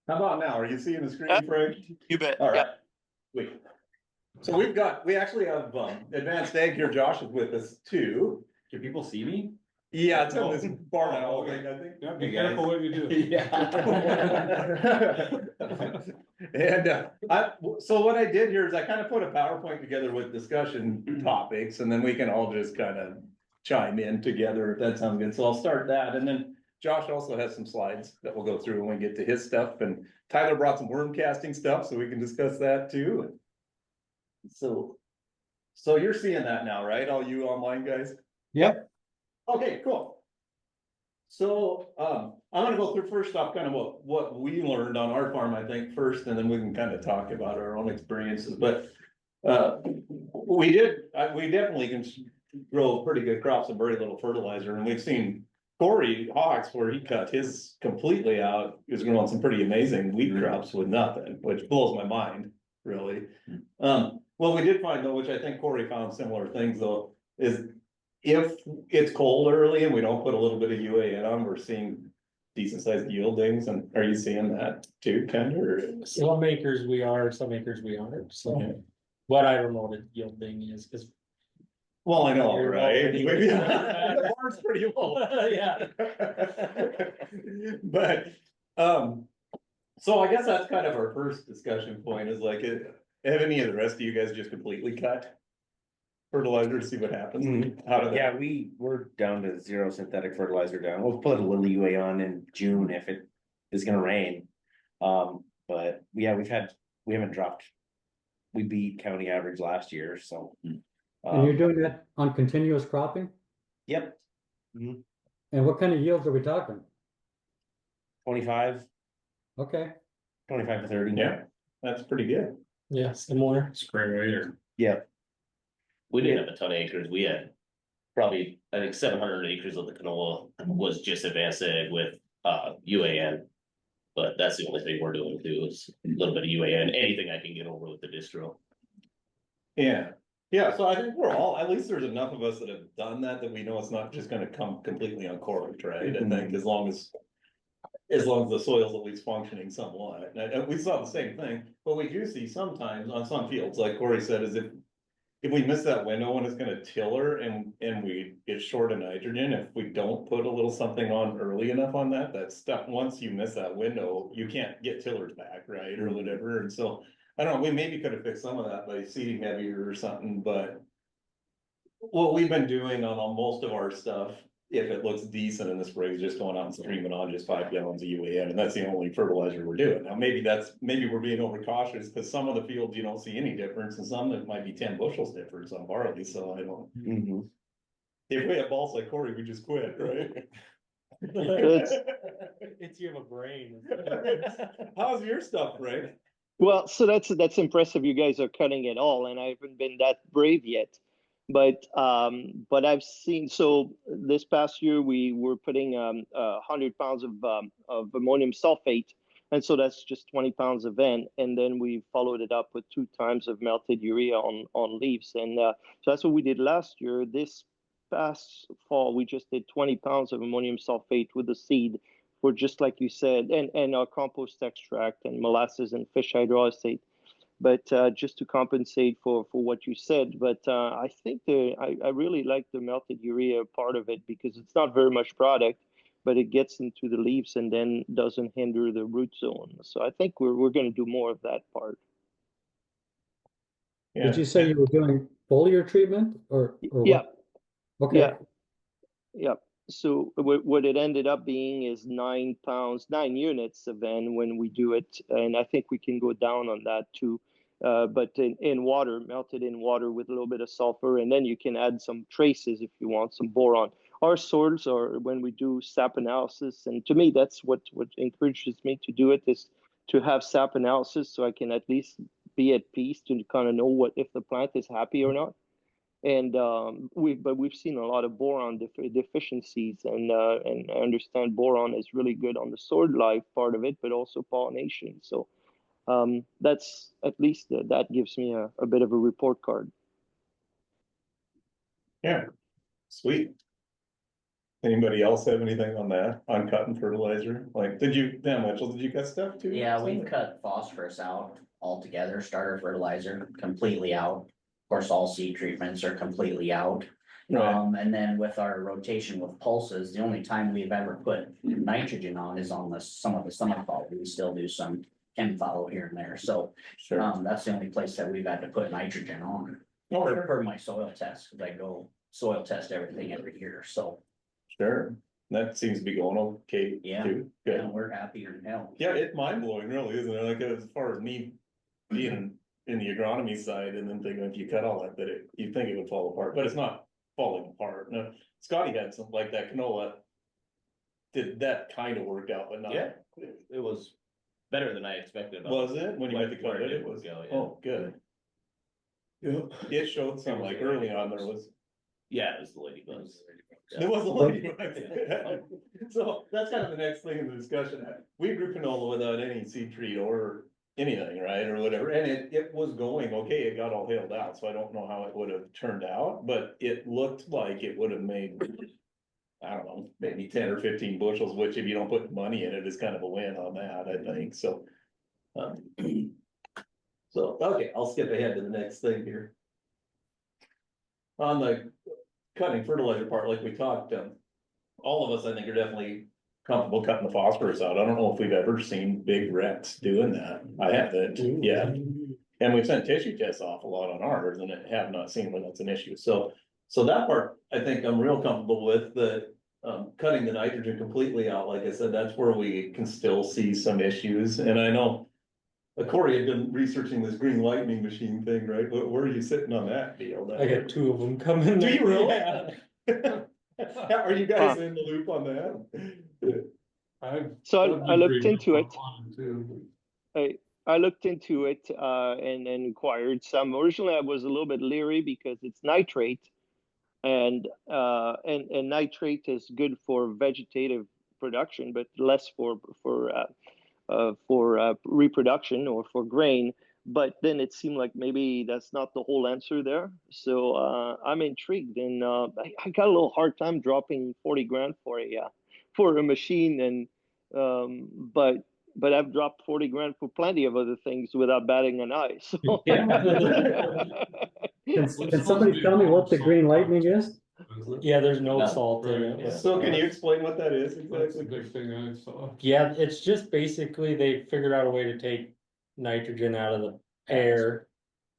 How about now? Are you seeing the screen, Frank? You bet. All right. Yep. Sweet. So we actually have Advanced Ag here. Josh is with us too. Can people see me? Yeah, it's in this barn owl thing, I think. Yeah, be careful what you do. Yeah. And so what I did here is I kind of put a PowerPoint together with discussion topics, and then we can all just kind of chime in together if that sounds good. So I'll start that, and then Josh also has some slides that we'll go through when we get to his stuff, and Tyler brought some worm casting stuff, so we can discuss that too. So you're seeing that now, right? All you online guys? Yep. Okay, cool. So, I'm gonna go through first off kind of what we learned on our farm, I think, first, and then we can kind of talk about our own experiences, but. We definitely can grow pretty good crops with very little fertilizer, and we've seen Corey Hawks, where he cut his completely out, is growing some pretty amazing wheat crops with nothing, which blows my mind, really. What we did find though, which I think Corey found similar things though, is if it's cold early and we don't put a little bit of UAN on, we're seeing decent sized yieldings. And are you seeing that too, Ken? Or? Some acres we are, some acres we aren't, so. Okay. What I promoted yielding is. Well, I know, right? Maybe. The bar's pretty low. Yeah. But, so I guess that's kind of our first discussion point is like, have any of the rest of you guys just completely cut fertilizer to see what happens? How did that? Yeah, we're down to 0 synthetic fertilizer down. We'll put a little UA on in June if it is gonna rain. But yeah, we haven't dropped. We beat county average last year, so. And you're doing that on continuous cropping? Yep. And what kind of yields are we talking? 25. Okay. 25 to 30. Yeah, that's pretty good. Yeah, similar. Spray later. Yeah. We didn't have a ton of acres. We had probably, I think 700 acres of the canola was just advanced ag with UAN. But that's the only thing we're doing too is a little bit of UAN, anything I can get over with the distro. Yeah. Yeah, so I think we're all, at least there's enough of us that have done that we know it's not just gonna come completely uncorked, right? I think as long as the soil's at least functioning somewhat. And we saw the same thing, but we do see sometimes on some fields, like Corey said, is if we miss that window when it's gonna tiller and we get short of nitrogen, if we don't put a little something on early enough on that stuff, once you miss that window, you can't get tillers back, right, or whatever, and so. I don't know, we maybe could have fixed some of that by seeding heavier or something, but. What we've been doing on most of our stuff, if it looks decent in the spring, is just going out and streaming on just 5 gallons of UAN, and that's the only fertilizer we're doing. Now, maybe we're being overcautious, because some of the fields you don't see any difference, and some that might be 10 bushels difference on barley, so I don't. If we have balls like Corey, we just quit, right? It's you have a brain. How's your stuff, Ray? Well, so that's impressive. You guys are cutting it all, and I haven't been that brave yet. But I've seen, so this past year we were putting 100 pounds of ammonium sulfate, and so that's just 20 pounds of N, and then we followed it up with 2 times of melted urea on leaves, and so that's what we did last year. This past fall we just did 20 pounds of ammonium sulfate with the seed. For just like you said, and our compost extract and molasses and fish hydrolysate, but just to compensate for what you said. But I think I really like the melted urea part of it, because it's not very much product, but it gets into the leaves and then doesn't hinder the root zone. So I think we're going to do more of that part. Yeah. Did you say you were doing foliar treatment or yeah. What? Okay. Yeah. So what it ended up being is 9 units of N when we do it, and I think we can go down on that too. But in water, melted in water with a little bit of sulfur, and then you can add some traces if you want, some boron. Our soils are when we do sap analysis, and to me that's what encourages me to do it, is to have sap analysis, so I can at least be at peace to kind of know what if the plant is happy or not. And we've seen a lot of boron deficiencies, and I understand boron is really good on the sword life part of it, but also pollination. So that's at least that gives me a bit of a report card. Yeah, sweet. Anybody else have anything on that, on cutting fertilizer? Like, Mitchell, did you cut stuff too? Yeah, we've cut phosphorus out altogether, starter fertilizer completely out. Of course, all seed treatments are completely out. Right, And then with our rotation with pulses, the only time we've ever put nitrogen on is on some of the summer fall. We still do some chem follow here and there, so sure. that's the only place that we've had to put nitrogen on. Oh, For, sure. for my soil test, cause I go soil test everything every year, so Sure, that seems to be going okay Yeah. too, yeah, good. we're happier than hell. Yeah, it's mind blowing really, isn't it? Like as far as me being in the agronomy side and then thinking if you cut all that, you'd think it would fall apart, but it's not falling apart. No, Scotty had some like that canola. That kind of worked out, but not. Yeah. It was better than I expected. Was it? When you went to Where cut it, it it was, go, yeah. oh, good. Yeah, it showed some like early on there was. Yeah, it was the ladybugs. It wasn't like. So that's kind of the next thing in the discussion. We grew canola without any seed treat or anything, right, or whatever, and it was going, okay, it got all hailed out, so I don't know how it would have turned out, but it looked like it would have made. I don't know, maybe 10 or 15 bushels, which if you don't put money in it is kind of a win on that, I think, so. So, okay, I'll skip ahead to the next thing here. On the cutting fertilizer part, like we talked, all of us, I think, are definitely comfortable cutting the phosphorus out. I don't know if we've ever seen big wrecks doing that. I haven't, yeah. And we've sent tissue tests off a lot on ours and have not seen where that's an issue. So that part, I think I'm real comfortable with the cutting the nitrogen completely out. Like I said, that's where we can still see some issues. And I know Corey had been researching this green lightning machine thing, right? Where are you sitting on that deal? I got 2 of them coming. Do you really? Yeah. Are you guys in the loop on that? So I looked into it. Too. I looked into it and inquired some. Originally, I was a little bit leery because it's nitrate, and nitrate is good for vegetative production, but less for reproduction or for grain. But then it seemed like maybe that's not the whole answer there. So I'm intrigued, and I got a little hard time dropping 40 grand for a machine, and but I've dropped 40 grand for plenty of other things without batting an eye. So Can somebody tell me what the green lightning is? Yeah, there's no No. salt in it. Yeah. So can you explain what that is That's the exactly? big thing I saw. Yeah, it's just basically they figured out a way to take nitrogen out of the air,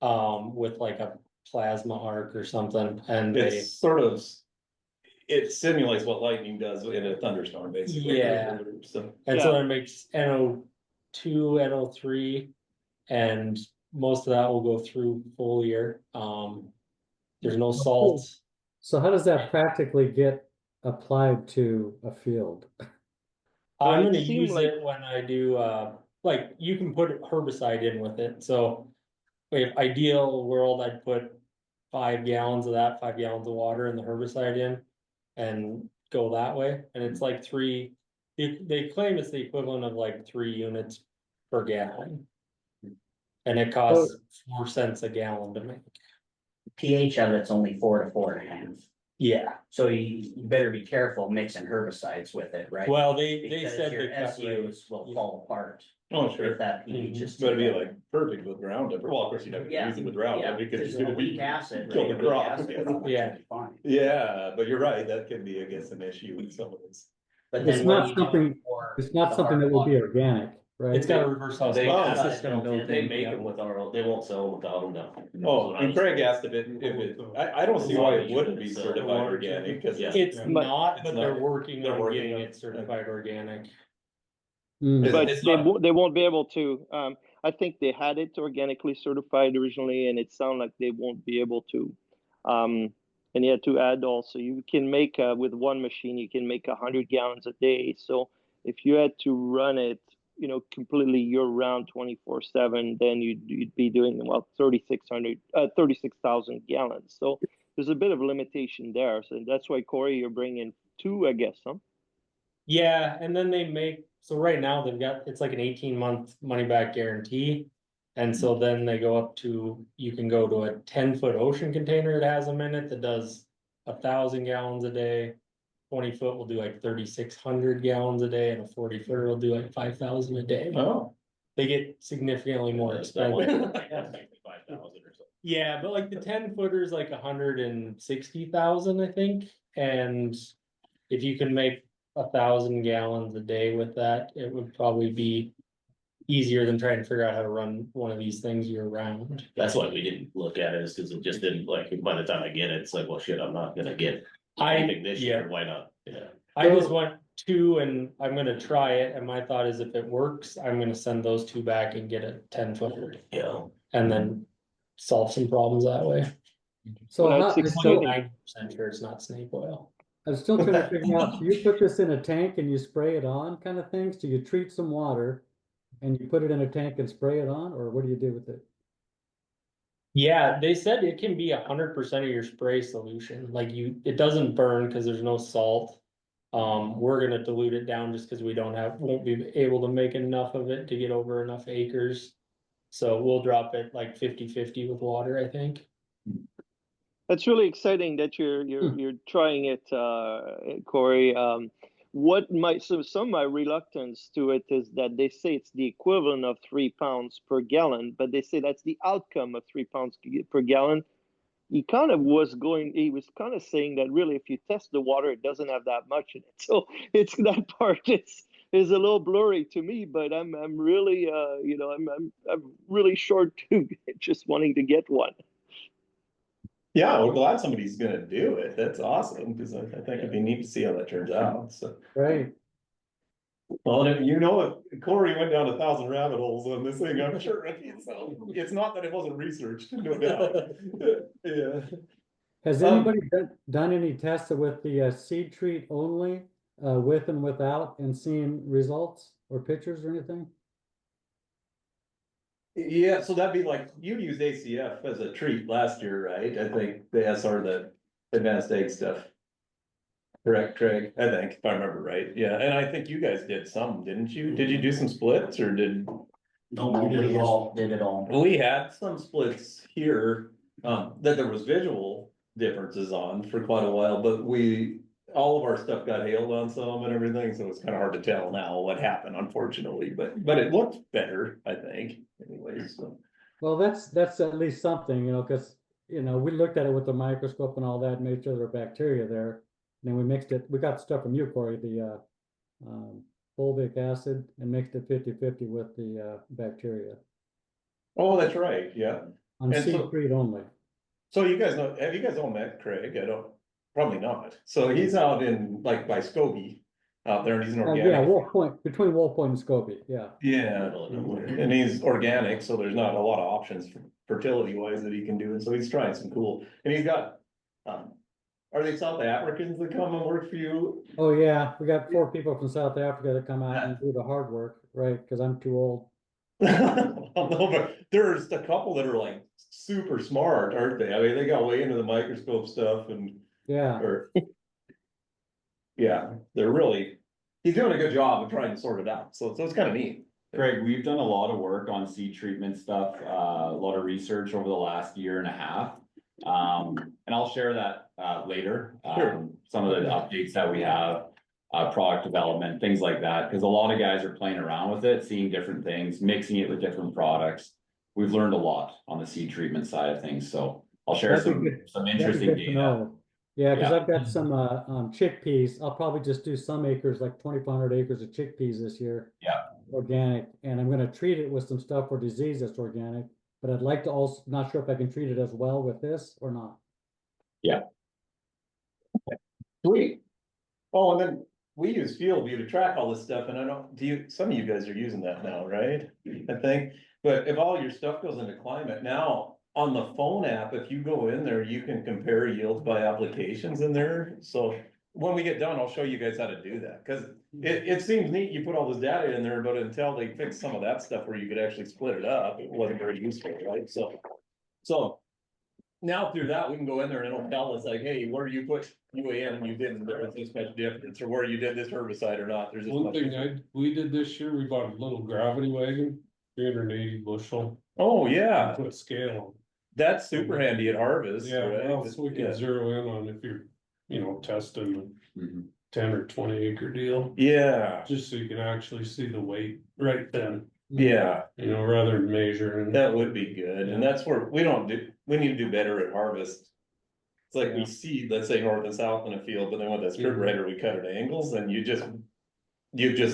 with like a plasma arc or something, and they, It's sort of, it simulates what lightning does in a thunderstorm, basically. Yeah. So, and so it makes NO2, NO3, and most of that will go through foliar. There's no salt. So how does that practically get applied to a field? I'm it gonna seemed use like- it when I do, like, you can put herbicide in with it, so. If ideal world, I'd put 5 gallons of that, 5 gallons of water and the herbicide in. And go that way, and it's like they claim it's the equivalent of like 3 units per gallon. And it costs 4 cents a gallon to make. pH of it's only 4 to 4.5. Yeah, So you better be careful mixing herbicides with it, right? well, they Because said your they cut rates. SUs will fall apart oh, if sure. that pH is. It's gonna be like perfect with Roundup. Well, of course, you'd have to Yeah, use it with yeah, Roundup because because it's a gonna weak be. acid. kill the right, a weak crop. acid product Yeah. should be fine. Yeah, but you're right, that can be, I guess, an issue with some of this. But It's then what not do you do something- for It's not the something that hard will be water? organic, right? It's got a reverse They osmosis have it system built built in. They in. make yeah. them with our, they won't sell them without them now. Oh, and Craig asked if I don't see why it wouldn't be It's, certified organic, cause yeah. It's Yeah. not, It's but not. they're working They're on working getting on it it. certified organic. Mm. It's- but it's not- they won't be able to. I think they had it organically certified originally, and it sounded like they won't be able to. And you had to add also, you can make with one machine, you can make 100 gallons a day. So if you had to run it, completely year round, 24/7, then you'd be doing 36,000 gallons. So there's a bit of a limitation there. So that's why, Corey, you're bringing 2, I guess, huh? Yeah, and then so right now they've got, it's like an 18-month money back guarantee. And so then they go up to, you can go to a 10-foot ocean container that has them in it that does 1,000 gallons a day. 20 foot will do like 3,600 gallons a day, and a 40 footer will do like 5,000 a day. Oh. They get significantly more expensive. 5,000 or something. Yeah, but like the 10 footer is like 160,000, I think, and if you can make 1,000 gallons a day with that, it would probably be easier than trying to figure out how to run one of these things year round. That's why we didn't look at it, is because it just didn't, like, by the time I get it, it's like, well, shit, I'm not gonna get anything this year, why not? Yeah. I just want two, and I'm gonna try it, and my thought is if it works, I'm gonna send those two back and get a 10 footer. Yeah. And then solve some problems that way. So Well, how, that's I'm still, exciting. 90% sure it's not snake oil. I'm still trying to figure out, so you put this in a tank and you spray it on kind of thing, so you treat some water and you put it in a tank and spray it on, or what do you do with it? Yeah, they said it can be 100% of your spray solution, like it doesn't burn because there's no salt. We're gonna dilute it down just because won't be able to make enough of it to get over enough acres. So we'll drop it like 50-50 with water, I think. That's really exciting that you're trying it, Corey. Some of my reluctance to it is that they say it's the equivalent of 3 pounds per gallon, but they say that's the outcome of 3 pounds per gallon. He was kind of saying that really, if you test the water, it doesn't have that much in it. So it's that part is a little blurry to me, but I'm really, I'm really short to just wanting to get one. Yeah, we're glad somebody's gonna do it. That's awesome, because I think it'd be neat to see how that turns out, so. Right. Well, and if Corey went down 1,000 rabbit holes on this thing, I'm sure, so it's not that it wasn't researched, no doubt. Yeah. Has anybody done any tests with the seed treat only, with and without, and seen results or pictures or anything? Yeah, so that'd be like, you used ACF as a treat last year, right? I think the SR, the advanced egg stuff. Correct, Craig, I think, if I remember right, yeah, and I think you guys did some, didn't you? Did you do some splits, or did? No, we did it all. We had some splits here, that there was visual differences on for quite a while, but all of our stuff got hailed on some and everything, so it's kind of hard to tell now what happened, unfortunately, but it looked better, I think, anyways, so. Well, that's at least something, because, we looked at it with the microscope and all that, made sure there were bacteria there. And then we mixed it, we got stuff from you, Corey, the fulvic acid, and mixed it 50-50 with the bacteria. Oh, that's right, yeah. On And seed so- treat only. So have you guys all met Craig? Probably not. So he's out in, like, by Scobie, out there, and he's an organic. Yeah, Wolf Point, between Wolf Point and Scobie, yeah. Yeah, and he's organic, so there's not a lot of options for fertility wise that he can do, and so he's trying some cool, and he's got, are they South Africans that come and work for you? Oh, yeah, we got 4 people from South Africa that come out and do the hard work, right, because I'm too old. No, but there's a couple that are like super smart, aren't they? I mean, they got way into the microscope stuff and, Yeah, yeah, he's doing a good job of trying to sort it out, so it's kind of neat. Greg, we've done a lot of work on seed treatment stuff, a lot of research over the last year and a half. And I'll share that later. Sure. Some of the updates that we have, product development, things like that, because a lot of guys are playing around with it, seeing different things, mixing it with different products. We've learned a lot on the seed treatment side of things, so I'll share That'd be good. some that'd be interesting good to data. know. Yeah, because Yeah. I've got some chickpeas. I'll probably just do some acres, like 2,500 acres of chickpeas this year. Yeah. Organic, and I'm gonna treat it with some stuff for disease that's organic, but I'd like to also, not sure if I can treat it as well with this or not. Sweet. Oh, and then we use FieldView to track all this stuff, and some of you guys are using that now, right? I think, but if all your stuff goes into climate now, on the phone app, if you go in there, you can compare yields by applications in there, so. When we get done, I'll show you guys how to do that, cause it seems neat, you put all this data in there, but until they fix some of that stuff where you could actually split it up, it wasn't very useful, right, so. Now through that, we can go in there and it'll tell us like, hey, where you put UAN and you didn't, there was this much difference, or where you did this herbicide or not, there's this One much. thing we did this year, we bought a little gravity wagon, 380 bushel. Oh, yeah, Put a scale that's super handy at on. harvest, Yeah, right? well, so we Yeah. can zero in on if you're, testing. Mhm. 10 or 20 acre deal, Yeah, just so you can actually see the weight right then, yeah, you know, rather than measure and. that would be good, and that's where we need to do better at harvest. It's like we Yeah. seed, let's say north and south in a field, but then with that strip Mhm. grader, we cut at angles and you just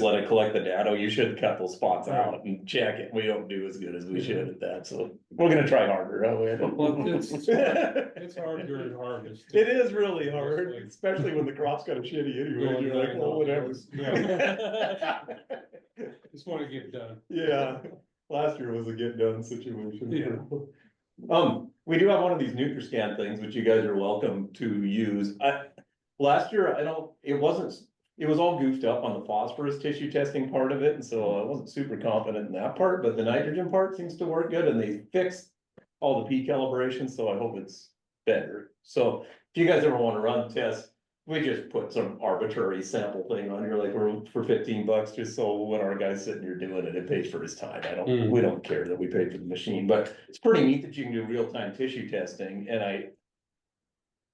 let it collect the data. You should cut those spots out and check it. We don't do as good as we should at that, so we're gonna try harder. Well, it's hard during harvest. It is really hard, especially when the crop's kind of shitty anyway. You're like, oh, whatever. Just wanna get done. Yeah, last year was a get done situation. Yeah. We do have one of these NutriScan things, which you guys are welcome to use. Last year, it was all goofed up on the phosphorus tissue testing part of it, and so I wasn't super confident in that part, but the nitrogen part seems to work good, and they fixed all the P calibration, so I hope it's better. So if you guys ever want to run tests, we just put some arbitrary sample thing on here, like for $15, just so when our guy's sitting here doing it, it pays for his time. We don't care that we pay for the machine, but it's pretty neat that you can do real-time tissue testing, and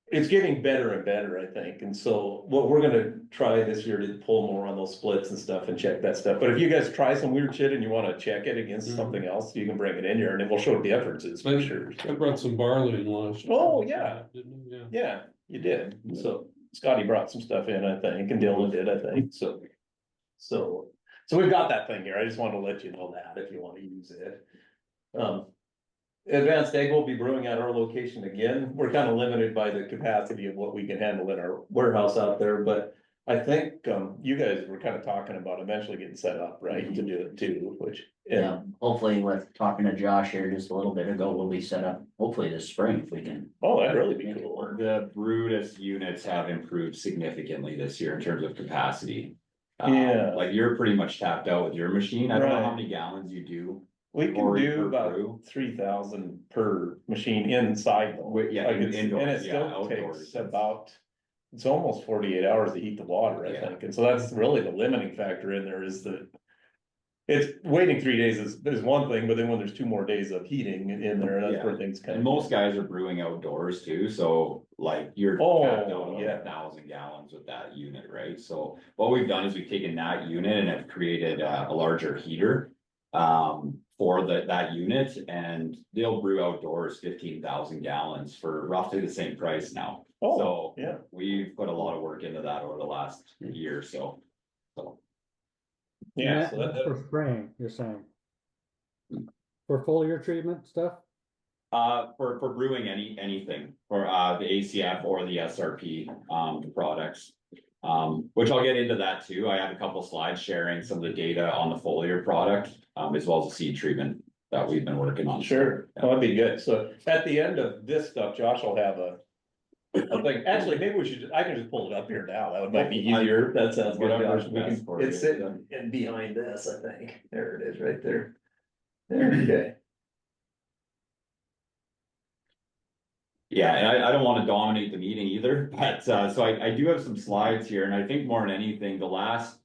it's getting better and better, I think, and so what we're gonna try this year to pull more on those splits and stuff and check that stuff, but if you guys try some weird shit and you wanna check it against something else, you can bring it in here and it will show differences for sure. I brought some barley in last. Oh, yeah. Didn't I? Yeah. Yeah, you did, so Scotty brought some stuff in, I think, and Dylan did, I think, so we've got that thing here, I just wanted to let you know that if you wanna use it. Advanced egg will be brewing at our location again. We're kind of limited by the capacity of what we can handle in our warehouse out there, but I think, you guys were kind of talking about eventually getting set up, right, to do it too, which. Yeah, hopefully with talking to Josh here just a little bit ago, we'll be set up, hopefully this spring if we can. Oh, that'd really be make it cool. work. The Brutus units have improved significantly this year in terms of capacity. Yeah. Like you're pretty much tapped out with your machine. I don't know how Right. many gallons you do. We can Or do per about brew. 3,000 per machine inside though. Yeah, Like it's- indoors, and it yeah, still outdoors. takes it's almost 48 hours to heat the water, I Yeah. think, and so that's really the limiting factor in there is that. It's waiting 3 days is one thing, but then when there's 2 more days of heating in there, that's Yeah. where things kind And of. most guys are brewing outdoors too, so like you're Oh, capped out on yeah. 1,000 gallons with that unit, right? So what we've done is we've taken that unit and have created a larger heater. For that unit, and they'll brew outdoors 15,000 gallons for roughly the same price now. Oh, So yeah. we've put a lot of work into that over the last year or so. Yeah, so That's for spraying, you're saying? For foliar treatment stuff? For brewing anything, for the ACF or the SRP products. Which I'll get into that too. I have a couple slides sharing some of the data on the foliar product, as well as the seed treatment that we've been working on. Sure, that'd be good. So at the end of this stuff, Josh will have a thing. Actually, maybe I can just pull it up here now. That might be easier. That sounds good, Whatever's Josh. best for you. It's sitting in behind this, I think. There it is, right there. There, okay. Yeah, and I don't want to dominate the meeting either, but so I do have some slides here, and I think more than anything, the last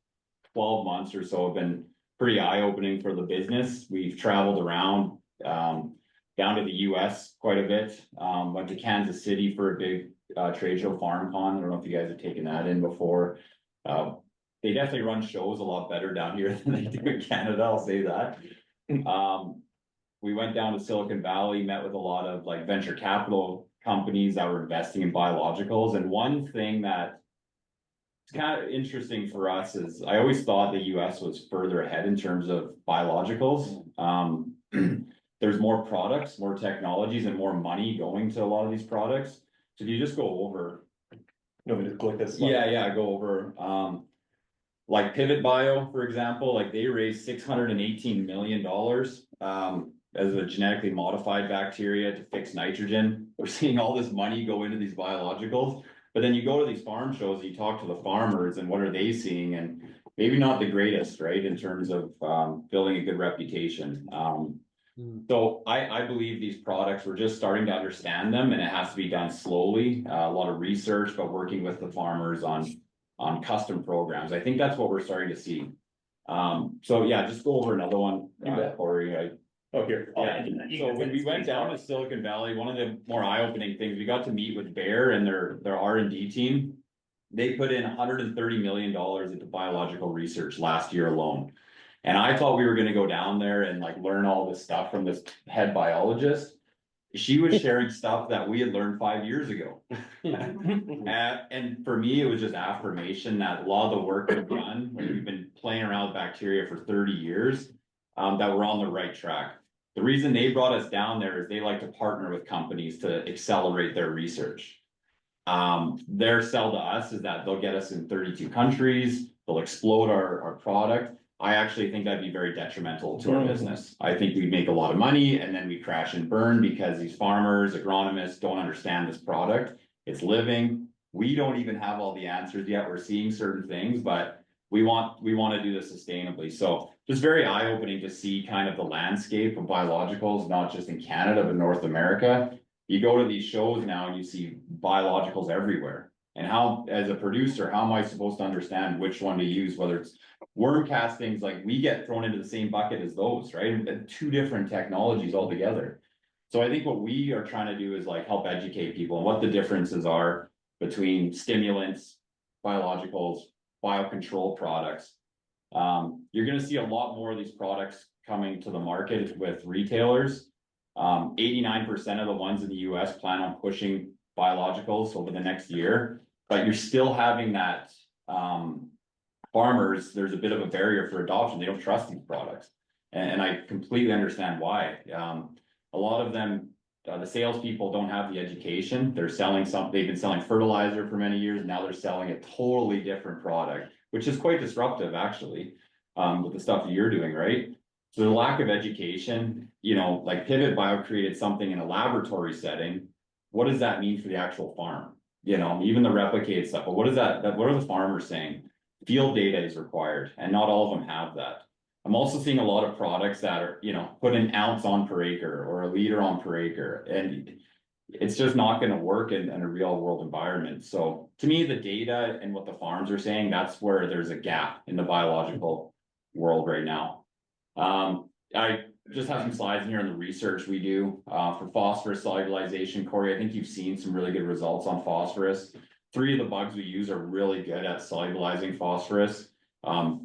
12 months or so have been pretty eye-opening for the business. We've traveled around down to the US quite a bit. Went to Kansas City for a big trade show, FarmCon. I don't know if you guys have taken that in before. They definitely run shows a lot better down here than they do in Canada, I'll say that. We went down to Silicon Valley, met with a lot of like venture capital companies that were investing in biologicals. And one thing that it's kind of interesting for us is I always thought the US was further ahead in terms of biologicals. There's more products, more technologies, and more money going to a lot of these products. So if you just go over. You want me to click this? slide? Yeah, go over, like Pivot Bio, for example, like they raised $618 million, as a genetically modified bacteria to fix nitrogen. We're seeing all this money go into these biologicals, but then you go to these farm shows, and you talk to the farmers and what are they seeing, and maybe not the greatest, right, in terms of, building a good reputation. So I believe these products, we're just starting to understand them, and it has to be done slowly, a lot of research, but working with the farmers on custom programs. I think that's what we're starting to see. So yeah, just go over another one, You bet. Corey. Oh, here. Yeah, so when we went down to Silicon Valley, one of the more eye-opening things, we got to meet with Bayer and their R&D team. they put in $130 million into biological research last year alone. And I thought we were gonna go down there and like learn all this stuff from this head biologist. She was sharing stuff that we had learned 5 years ago. And for me, it was just affirmation that a lot of the work we've done, when we've been playing around with bacteria for 30 years, that we're on the right track. The reason they brought us down there is they like to partner with companies to accelerate their research. Their sell to us is that they'll get us in 32 countries, they'll explode our product. I actually think that'd be very detrimental to our business. I think we'd make a lot of money and then we crash and burn because these farmers, agronomists don't understand this product. It's living. We don't even have all the answers yet. We're seeing certain things, but we want to do this sustainably. So just very eye-opening to see kind of the landscape of biologicals, not just in Canada, but North America. You go to these shows now and you see biologicals everywhere. And how, as a producer, how am I supposed to understand which one to use, whether it's worm castings, like we get thrown into the same bucket as those, right? And two different technologies altogether. So I think what we are trying to do is like help educate people on what the differences are between stimulants, biologicals, biocontrol products. You're going to see a lot more of these products coming to the market with retailers. 89% of the ones in the US plan on pushing biologicals over the next year, but you're still having that farmers, there's a bit of a barrier for adoption. They don't trust these products. And I completely understand why. A lot of them, the salespeople don't have the education. They're selling something, they've been selling fertilizer for many years. Now they're selling a totally different product, which is quite disruptive actually, with the stuff that you're doing, right? So the lack of education, you know, like Pivot Bio created something in a laboratory setting. What does that mean for the actual farm? You know, even the replicated stuff, but what is that, what are the farmers saying? Field data is required and not all of them have that. I'm also seeing a lot of products that are, you know, put an ounce on per acre or a liter on per acre. And it's just not going to work in a real world environment. So to me, the data and what the farms are saying, that's where there's a gap in the biological world right now. I just have some slides in here on the research we do for phosphorus solubilization. Corey, I think you've seen some really good results on phosphorus. 3 of the bugs we use are really good at solubilizing phosphorus.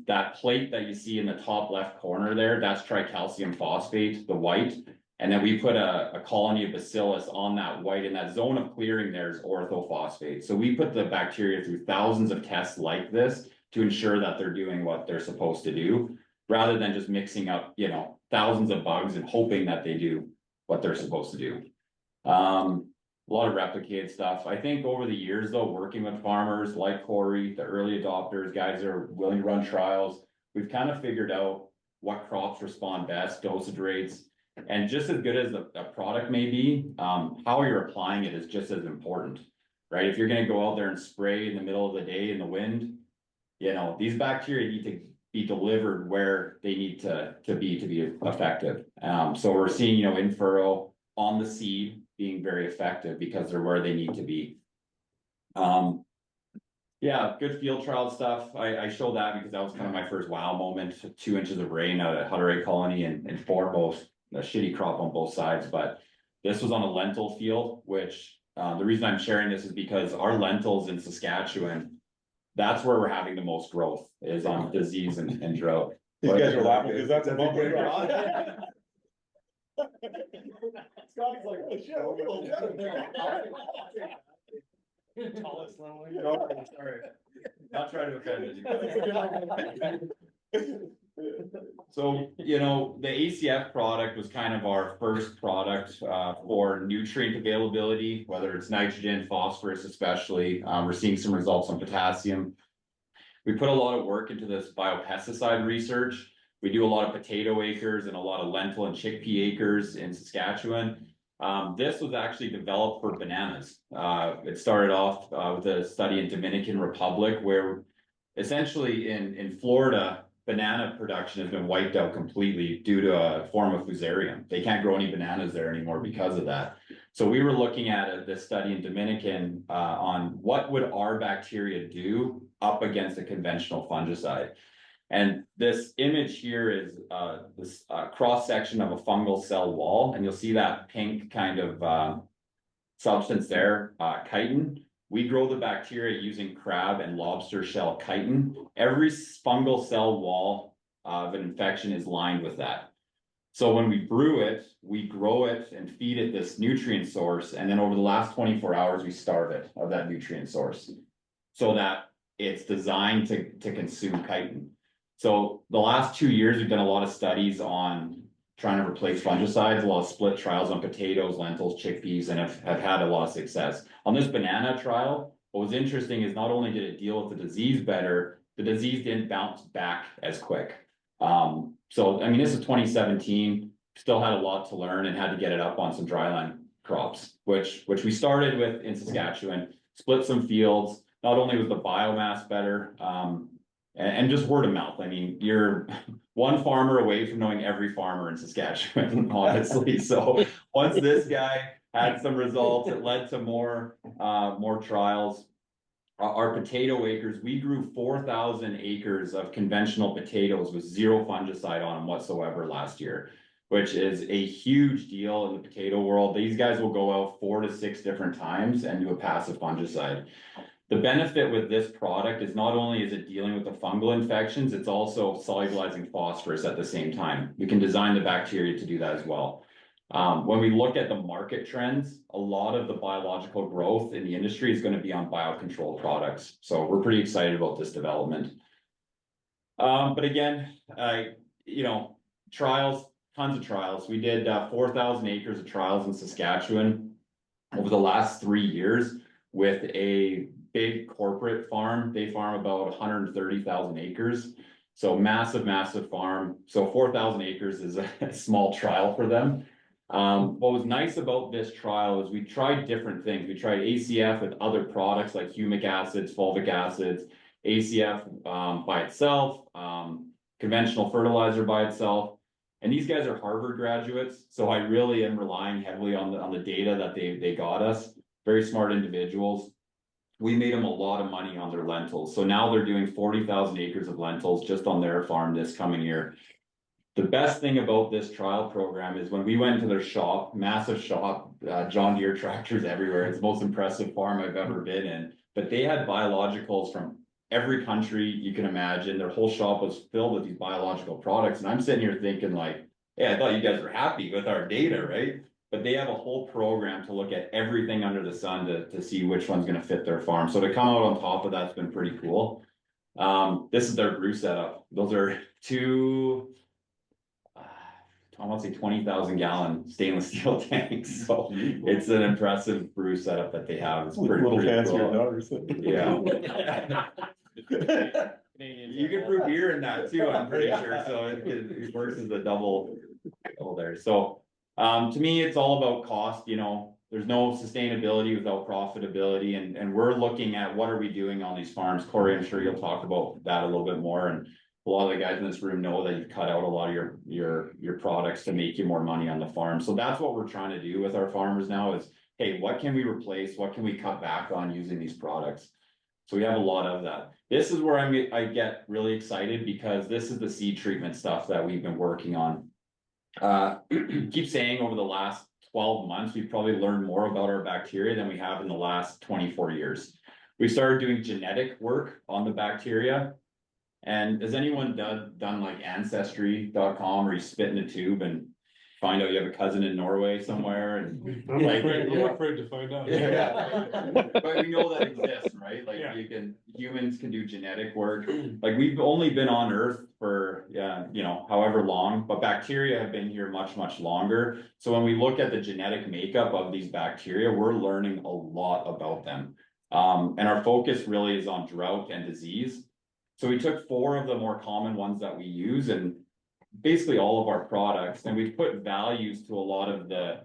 That plate that you see in the top left corner there, that's tricalcium phosphate, the white. And then we put a colony of bacillus on that white, and that zone of clearing there is orthophosphate. So we put the bacteria through thousands of tests like this to ensure that they're doing what they're supposed to do, rather than just mixing up, you know, thousands of bugs and hoping that they do what they're supposed to do. A lot of replicated stuff. I think over the years though, working with farmers like Corey, the early adopters, guys that are willing to run trials, we've kind of figured out what crops respond best, dosage rates, and just as good as a product may be, how you're applying it is just as important, right? If you're going to go out there and spray in the middle of the day in the wind, you know, these bacteria need to be delivered where they need to be effective. So we're seeing, you know, in furrow on the seed being very effective because they're where they need to be. Yeah, good field trial stuff. I show that because that was kind of my first wow moment. 2 inches of rain out at Hutter colony and 4 both a shitty crop on both sides. But this was on a lentil field, which the reason I'm sharing this is because our lentils in Saskatchewan, that's where we're having the most growth is on disease and drought. These guys are laughing because that's a bumper crop. Scotty's like, oh shit. Sorry. Not trying to offend you. So, you know, the ACF product was kind of our first product for nutrient availability, whether it's nitrogen, phosphorus, especially. We're seeing some results on potassium. We put a lot of work into this biopesticide research. We do a lot of potato acres and a lot of lentil and chickpea acres in Saskatchewan. This was actually developed for bananas. It started off with a study in Dominican Republic where essentially in Florida, banana production has been wiped out completely due to a form of fusarium. They can't grow any bananas there anymore because of that. So we were looking at this study in Dominican on what would our bacteria do up against a conventional fungicide. And this image here is this cross section of a fungal cell wall, and you'll see that pink kind of substance there, chitin. we grow the bacteria using crab and lobster shell chitin. Every fungal cell wall of an infection is lined with that. So when we brew it, we grow it and feed it this nutrient source. And then over the last 24 hours, we starve it of that nutrient source so that it's designed to consume chitin. So the last 2 years, we've done a lot of studies on trying to replace fungicides, a lot of split trials on potatoes, lentils, chickpeas, and have had a lot of success. On this banana trial, what was interesting is not only did it deal with the disease better, the disease didn't bounce back as quick. So, I mean, this is 2017, still had a lot to learn and had to get it up on some dryland crops, which we started with in Saskatchewan, split some fields. Not only was the biomass better, and just word of mouth. I mean, you're one farmer away from knowing every farmer in Saskatchewan, honestly. So once this guy had some results, it led to more trials. Our potato acres, we grew 4,000 acres of conventional potatoes with zero fungicide on them whatsoever last year, which is a huge deal in the potato world. These guys will go out 4 to 6 different times and do a passive fungicide. The benefit with this product is not only is it dealing with the fungal infections, it's also solubilizing phosphorus at the same time. We can design the bacteria to do that as well. When we look at the market trends, a lot of the biological growth in the industry is going to be on biocontrol products. So we're pretty excited about this development. But again, trials, tons of trials. We did 4,000 acres of trials in Saskatchewan over the last 3 years with a big corporate farm. They farm about 130,000 acres. So massive, massive farm. So 4,000 acres is a small trial for them. What was nice about this trial is we tried different things. We tried ACF with other products like humic acids, fulvic acids, ACF by itself, conventional fertilizer by itself. And these guys are Harvard graduates. So I really am relying heavily on the data that they got us. Very smart individuals. We made them a lot of money on their lentils. So now they're doing 40,000 acres of lentils just on their farm this coming year. The best thing about this trial program is when we went to their shop, massive shop, John Deere tractors everywhere. It's the most impressive farm I've ever been in. But they had biologicals from every country you can imagine. Their whole shop was filled with these biological products. And I'm sitting here thinking like, hey, I thought you guys were happy with our data, right? But they have a whole program to look at everything under the sun to see which one's going to fit their farm. So to come out on top of that's been pretty cool. This is their brew setup. Those are two, I want to say 20,000 gallon stainless steel tanks. So it's an impressive brew setup that they have. It's pretty fancier cool. ours. Yeah. You can brew beer in that too, I'm pretty sure. So it works as a double there. So to me, it's all about cost. There's no sustainability without profitability, and we're looking at what are we doing on these farms. Corey, I'm sure you'll talk about that a little bit more. And a lot of the guys in this room know that you've cut out a lot of your products to make you more money on the farm. So that's what we're trying to do with our farmers now is, hey, what can we replace? What can we cut back on using these products? So we have a lot of that. This is where I get really excited because this is the seed treatment stuff that we've been working on. Keep saying over the last 12 months, we've probably learned more about our bacteria than we have in the last 24 years. We started doing genetic work on the bacteria. And has anyone done like ancestry.com where you spit in a tube and find out you have a cousin in Norway somewhere? And I'm afraid to find out. Yeah. But we know that exists, right? Like humans can do genetic work. Like we've only been on Earth for however long, but bacteria have been here much, much longer. So when we look at the genetic makeup of these bacteria, we're learning a lot about them. And our focus really is on drought and disease. So we took 4 of the more common ones that we use and basically all of our products, and we've put values to a lot of the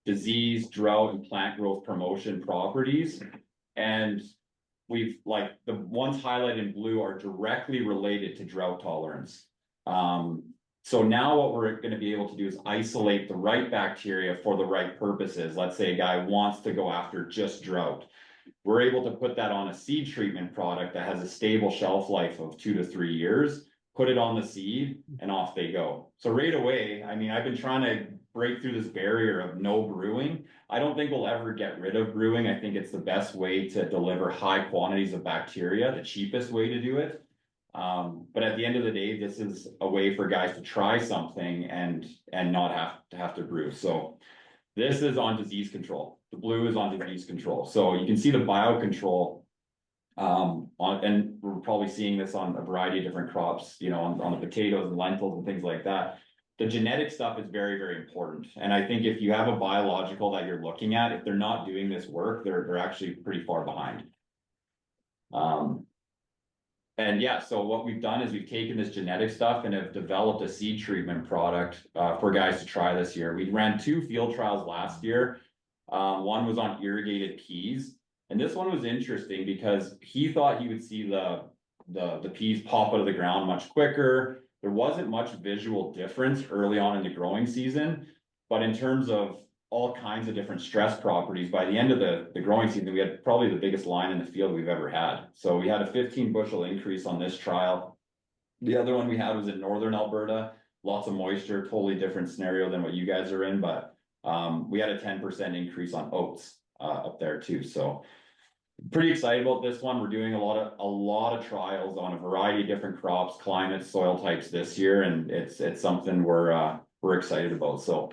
disease, drought, and plant growth promotion properties. And we've like the ones highlighted in blue are directly related to drought tolerance. So now what we're going to be able to do is isolate the right bacteria for the right purposes. Let's say a guy wants to go after just drought. We're able to put that on a seed treatment product that has a stable shelf life of 2 to 3 years, put it on the seed and off they go. So right away, I mean, I've been trying to break through this barrier of no brewing. I don't think we'll ever get rid of brewing. I think it's the best way to deliver high quantities of bacteria, the cheapest way to do it. But at the end of the day, this is a way for guys to try something and not have to brew. So this is on disease control. The blue is on disease control. So you can see the biocontrol and we're probably seeing this on a variety of different crops, you know, on the potatoes and lentils and things like that. The genetic stuff is very, very important. And I think if you have a biological that you're looking at, if they're not doing this work, they're actually pretty far behind. And yeah, so what we've done is we've taken this genetic stuff and have developed a seed treatment product for guys to try this year. We ran 2 field trials last year. One was on irrigated peas. And this one was interesting because he thought he would see the peas pop out of the ground much quicker. There wasn't much visual difference early on in the growing season, but in terms of all kinds of different stress properties, by the end of the growing season, we had probably the biggest line in the field we've ever had. So we had a 15 bushel increase on this trial. The other one we had was in northern Alberta, lots of moisture, totally different scenario than what you guys are in, but we had a 10% increase on oats up there too. So pretty excited about this one. We're doing a lot of trials on a variety of different crops, climates, soil types this year, and it's something we're excited about. So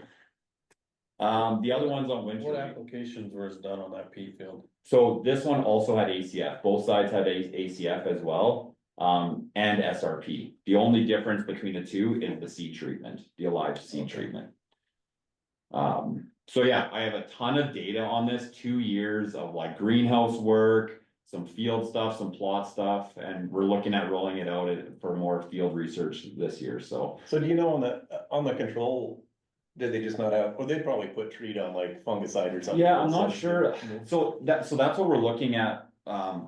the other one's on winter. What applications was done on that pea field? So this one also had ACF. Both sides had ACF as well, and SRP. The only difference between the two is the seed treatment, the alive seed treatment. So yeah, I have a ton of data on this, 2 years of like greenhouse work, some field stuff, some plot stuff, and we're looking at rolling it out for more field research this year. So do you know on the control, did they just not have, or they'd probably put treat on like fungicide or something? yeah, I'm not sure. So that's what we're looking at,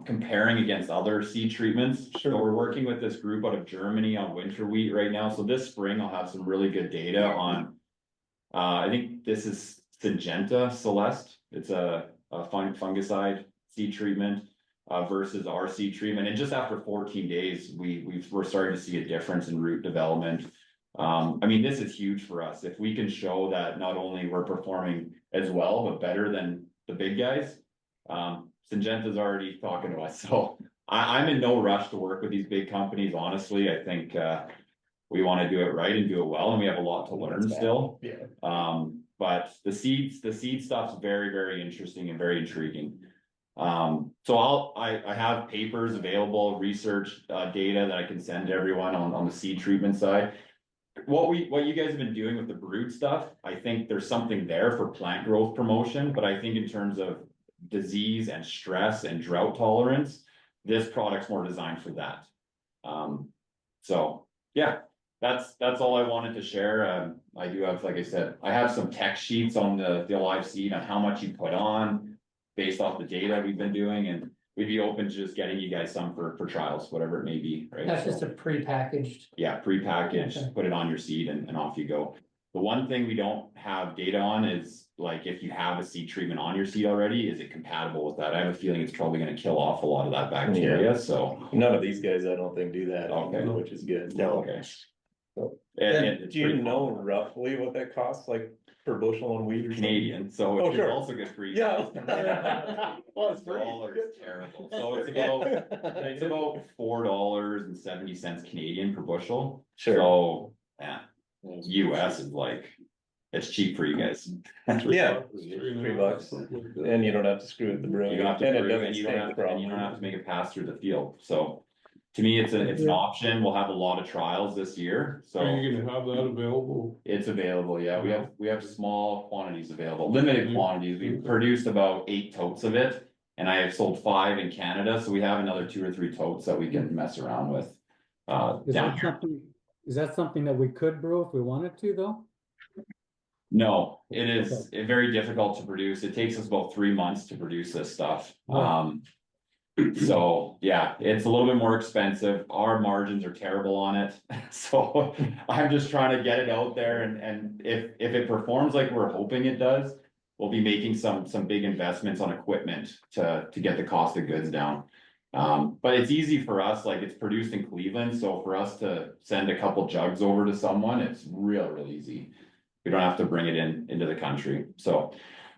comparing against other seed treatments. Sure. So we're working with this group out of Germany on winter wheat right now. So this spring I'll have some really good data on, I think this is Syngenta Celeste. It's a fungicide seed treatment versus our seed treatment. And just after 14 days, we're starting to see a difference in root development. I mean, this is huge for us. If we can show that not only we're performing as well, but better than the big guys, Syngenta's already talking to us. So I'm in no rush to work with these big companies. Honestly, I think we want to do it right and do it well, and we have a lot to learn still. Yeah. But the seed stuff's very, very interesting and very intriguing. So I have papers available, research data that I can send to everyone on the seed treatment side. What you guys have been doing with the brood stuff, I think there's something there for plant growth promotion, but I think in terms of disease and stress and drought tolerance, this product's more designed for that. So yeah, that's all I wanted to share. I do have, like I said, I have some tech sheets on the live seed on how much you put on based off the data we've been doing, and we'd be open to just getting you guys some for trials, whatever it may be, right? That's just a pre-packaged. Yeah, pre-packaged, Okay. put it on your seed and off you go. The one thing we don't have data on is like if you have a seed treatment on your seed already, is it compatible with that? I have a feeling it's probably gonna kill off a lot of that bacteria, so. None of these guys, I don't think, do that. Okay. Which is good. Okay. And it's do you pretty know common. roughly what that costs, like per bushel on wheat or something? Canadian, so Oh, it's sure. also good for you. Yeah. Well, it's Dollar is terrible, so it's about $4.70 Canadian per bushel. Sure. So, yeah, US is like, it's cheap for you guys. Yeah, $3, and you don't have to screw with the brewing. You don't have to And it brew, doesn't and you don't stink have, and you don't have to properly. make it pass through the field, so. To me, it's an option. We'll have a lot of trials this year, so. Are you gonna have that available? It's available, yeah. We have small quantities available, limited quantities. We produced about 8 totes of it. And I have sold 5 in Canada, so we have another 2 or 3 totes that we can mess around with. Is that something that we could brew if we wanted to, though? No, it is very difficult to produce. It takes us about 3 months to produce this stuff. So yeah, it's a little bit more expensive. Our margins are terrible on it. So I'm just trying to get it out there, and if it performs like we're hoping it does, we'll be making some big investments on equipment to get the cost of goods down. But it's easy for us, like it's produced in Cleveland, so for us to send a couple jugs over to someone, it's real easy. We don't have to bring it into the country, so.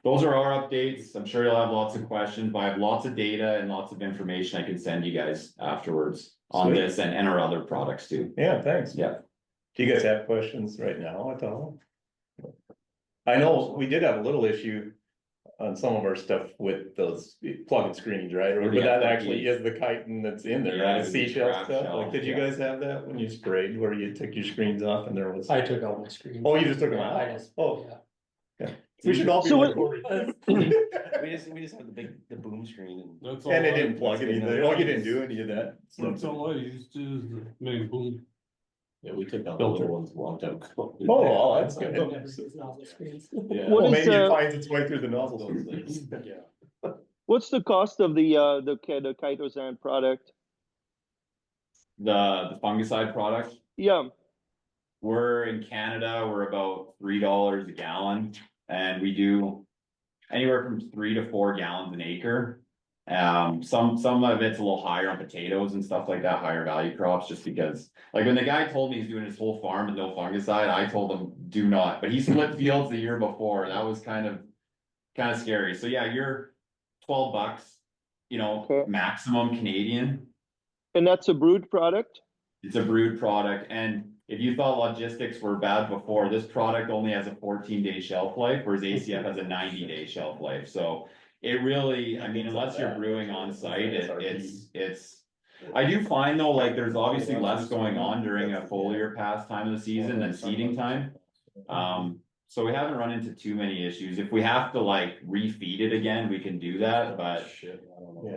Those are our updates. I'm sure you'll have lots of questions, but I have lots of data and lots of information I can send you guys afterwards on Sweet. this and our other products too. Yeah, thanks. Yeah. Do you guys have questions right now at all? I know we did have a little issue on some of our stuff with those plug and screens, right? Or, With but the that FFP. actually is the chitin that's in there, Yeah, right? the Seashell crab stuff. shell, Like, did you yeah. guys have that when you sprayed where you took your screens off and there was? I took out my screen. Oh, you just took them Yeah, out? I just, Oh, yeah. we should all be So like what- Corey. We just have the boom screen and. That's all. And it I- didn't plug That's good anything. enough. Oh, you didn't do any of that. That's all I used to is the main boom. Yeah, we took out the little ones a long time ago. Oh, well, that's good. Yeah. What Well, is, maybe it finds its way through the nozzle. What's the cost of the chitosan product? The fungicide product, Yeah, we're in Canada, we're about $3 a gallon. And we do anywhere from 3 to 4 gallons an acre. Some of it's a little higher on potatoes and stuff like that, higher value crops, just because, like, when the guy told me he's doing his whole farm with no fungicide, I told him do not, but he split fields the year before, that was kind of scary, so yeah, you're $12, Okay. maximum Canadian. and that's a brewed product? It's a brewed product, and if you thought logistics were bad before, this product only has a 14-day shelf life, whereas ACF has a 90-day shelf life, so. It really, I mean, unless you're brewing on site, it's. I do find though, like, there's obviously less going on during a foliar pass time of the season than seeding time. So we haven't run into too many issues. If we have to like refeed it again, we can do that, but.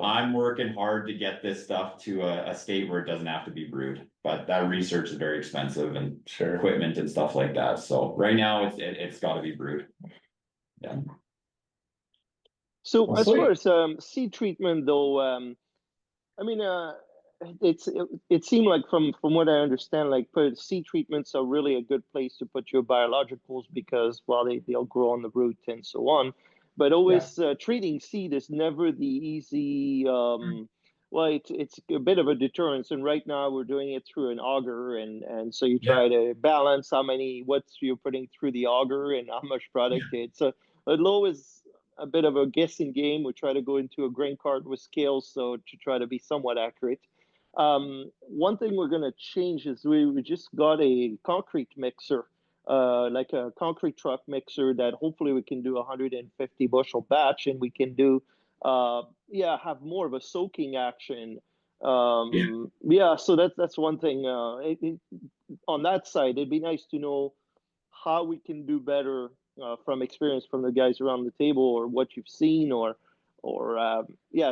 I'm working hard to get this stuff to a state where it doesn't have to be brewed, but that research is very expensive and Sure. equipment and stuff like that, so right now it's gotta be brewed. Yeah. So Well, as sweet. far as seed treatment though, I mean, it seemed like from what I understand, like seed treatments are really a good place to put your biologicals because well they'll grow on the root and so on. But always treating seed is never the easy. Well, it's a bit of a deterrence, and right now we're doing it through an auger, and so you try to balance how many what you're putting through the auger and how much product it's a low is a bit of a guessing game. We try to go into a grain cart with scales, so to try to be somewhat accurate. One thing we're going to change is we just got a concrete mixer, like a concrete truck mixer that hopefully we can do 150 bushel batch, and we can do, have more of a soaking action. So that's one thing. On that side, it'd be nice to know how we can do better from experience from the guys around the table, or what you've seen, or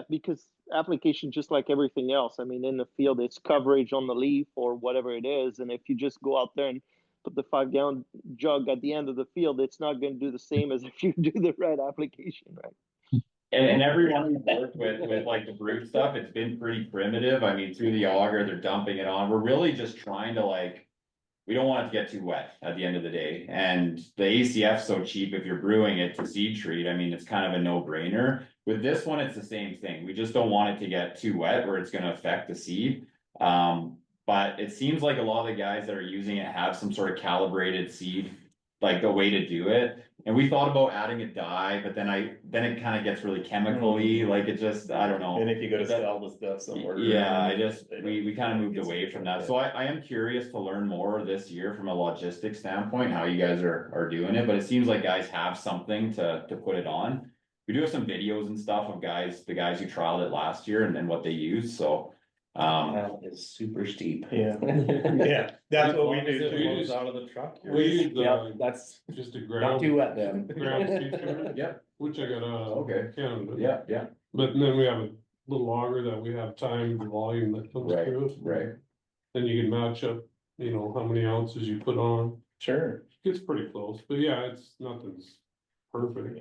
because application, just like everything else, I mean, in the field, it's coverage on the leaf or whatever it is, and if you just go out there and put the 5-gallon jug at the end of the field, it's not going to do the same as if you do the right application, right? And everyone we've worked with like the brute stuff, it's been pretty primitive. I mean, through the auger, they're dumping it on. We're really just trying to like, we don't want it to get too wet at the end of the day. And the ACF's so cheap if you're brewing it to seed treat. I mean, it's kind of a no-brainer. With this one, it's the same thing. We just don't want it to get too wet where it's gonna affect the seed. But it seems like a lot of the guys that are using it have some sort of calibrated seed, like the way to do it. And we thought about adding a dye, but then it kind of gets really chemically, like it just, I don't know. And if you go to sell the stuff somewhere. Yeah, we kind of moved away from that. So I am curious to learn more this year from a logistics standpoint, how you guys are doing it, but it seems like guys have something to put it on. We do have some videos and stuff of the guys who trialed it last year and then what they used, so. That is super steep. Yeah, yeah, that's what we We do. just- Out of the truck. We used That's just a not ground, too wet then. ground seed treatment, Yep, which I got okay, Canada. yeah, But then we have a little auger that we have timed the volume that comes Right, through it. right. Then you can match up, how many ounces you put on. Sure. Gets pretty close, but yeah, it's nothing's perfect,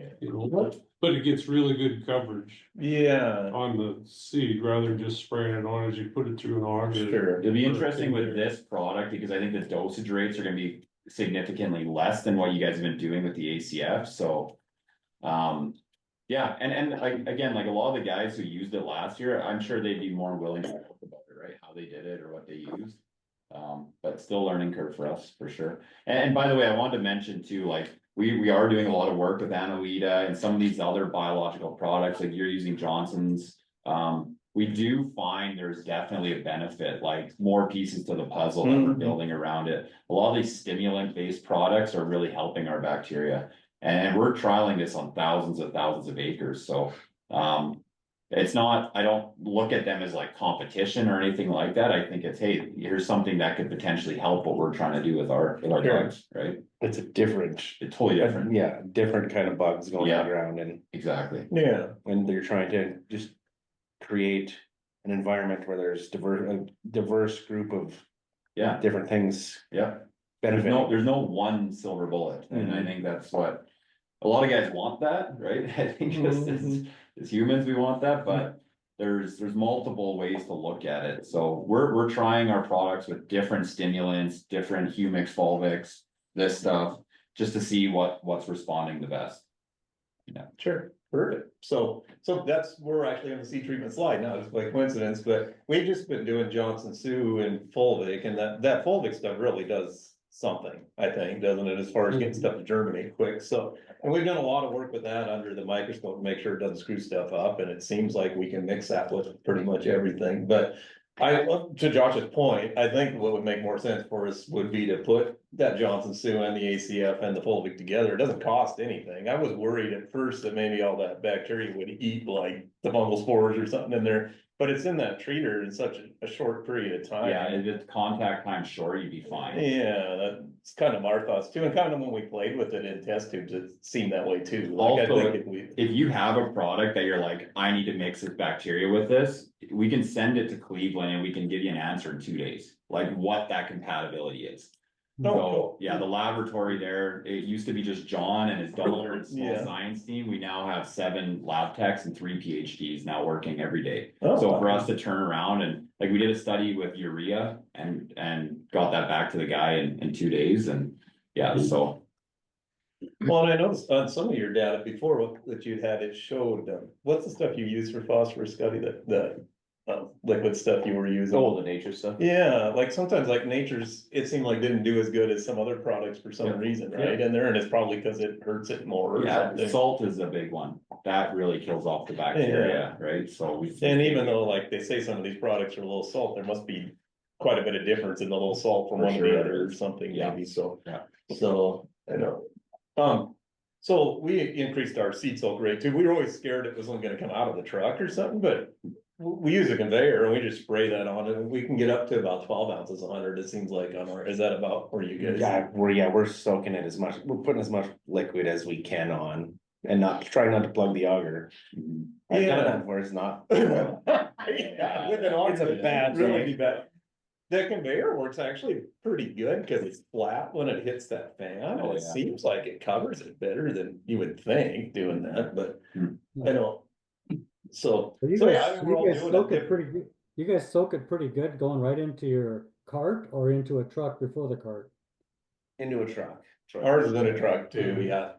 but it gets really good coverage Yeah, on the seed rather than just spraying it on as you put it through an auger. sure. It'll be interesting with this product because I think the dosage rates are gonna be significantly less than what you guys have been doing with the ACF, so. Yeah, and like, again, like a lot of the guys who used it last year, I'm sure they'd be more willing to talk about it, right? How they did it or what they used. But still learning curve for us, for sure. And by the way, I wanted to mention too, like, we are doing a lot of work with Annalita and some of these other biological products, like you're using Johnson's. We do find there's definitely a benefit, like more pieces to the puzzle that we're building around it. A lot of these stimulant-based products are really helping our bacteria. And we're trialing this on thousands of acres, so, it's not, I don't look at them as like competition or anything like that. I think it's, hey, here's something that could potentially help what we're trying to do with our bugs, right? It's a different, It's totally different. yeah, different kind of bugs going Yeah. around, and Exactly. Yeah, when they're trying to just create an environment where there's a diverse group of Yeah, different things yeah. There's benefiting. no one silver bullet, and I Mhm. think that's what, a lot of guys want that, right? I think just as humans, we want that, but there's multiple ways to look at it. So we're trying our products with different stimulants, different humics, fulvics, this stuff, just to see what's responding the best. sure, perfect. So we're actually on the seed treatment slide now, just by coincidence, but we've just been doing Johnson Sioux and fulvic, and that fulvic stuff really does something, I think, doesn't it, as far as getting stuff to germinate quick, so. And we've done a lot of work with that under the microscope to make sure it doesn't screw stuff up, and it seems like we can mix that with pretty much everything, but. To Josh's point, I think what would make more sense for us would be to put that Johnson Sioux and the ACF and the fulvic together. It doesn't cost anything. I was worried at first that maybe all that bacteria would eat like the fungal spores or something in there, but it's in that treater in such a short period of time. Yeah, if it's contact time short, you'd be fine. Yeah, that's kind of our thoughts too, and kind of when we played with it in test tubes, it seemed that way too. Like, I Also, think if you have a product that you're like, I need to mix this bacteria with this, we can send it to Cleveland and we can give you an answer in 2 days, like what that compatibility is. Oh, So, cool. yeah, the laboratory there, it used to be just John and his daughter and small Yeah. science team. We now have 7 lab techs and 3 PhDs now working every day. Oh, So wow. for us to turn around and, like, we did a study with urea and got that back to the guy in 2 days, and yeah, so. Well, and I noticed on some of your data before that you had, it showed, what's the stuff you use for phosphorus, Scotty, the liquid stuff you were using? Oh, the nature stuff. Yeah, like sometimes like Nature's, it seemed like didn't do as good as some other products for some Yeah. reason, right? And it's probably because it hurts it more or Yeah, something. salt is a big one. That really kills off the bacteria, right? So we. And even though like they say some of these products are low salt, there must be quite a bit of difference in the low salt from For one to sure the there other or is. something Yeah. maybe, so. Yeah. So, I know. So we increased our seed soak rate too. We were always scared it wasn't gonna come out of the truck or something, but. We use a conveyor and we just spray that on it, and we can get up to about 12 ounces a hundred, it seems like on our, is that about where you guys? We're soaking it as much, we're putting as much liquid as we can on, and trying not to plug the auger. I've done Yeah. that where it's not. Yeah, with an auger, It's a bad really thing. bad. The conveyor works actually pretty good, cause it's flat when it hits that fan, Oh, and it yeah. seems like it covers it better than you would think doing that, but. I don't. So, But you so guys, yeah, I mean, we're all you guys doing soak it it pretty good. You guys soak it pretty good going right into your cart or into a truck before the cart? Into a truck. Ours is in a truck too, yeah.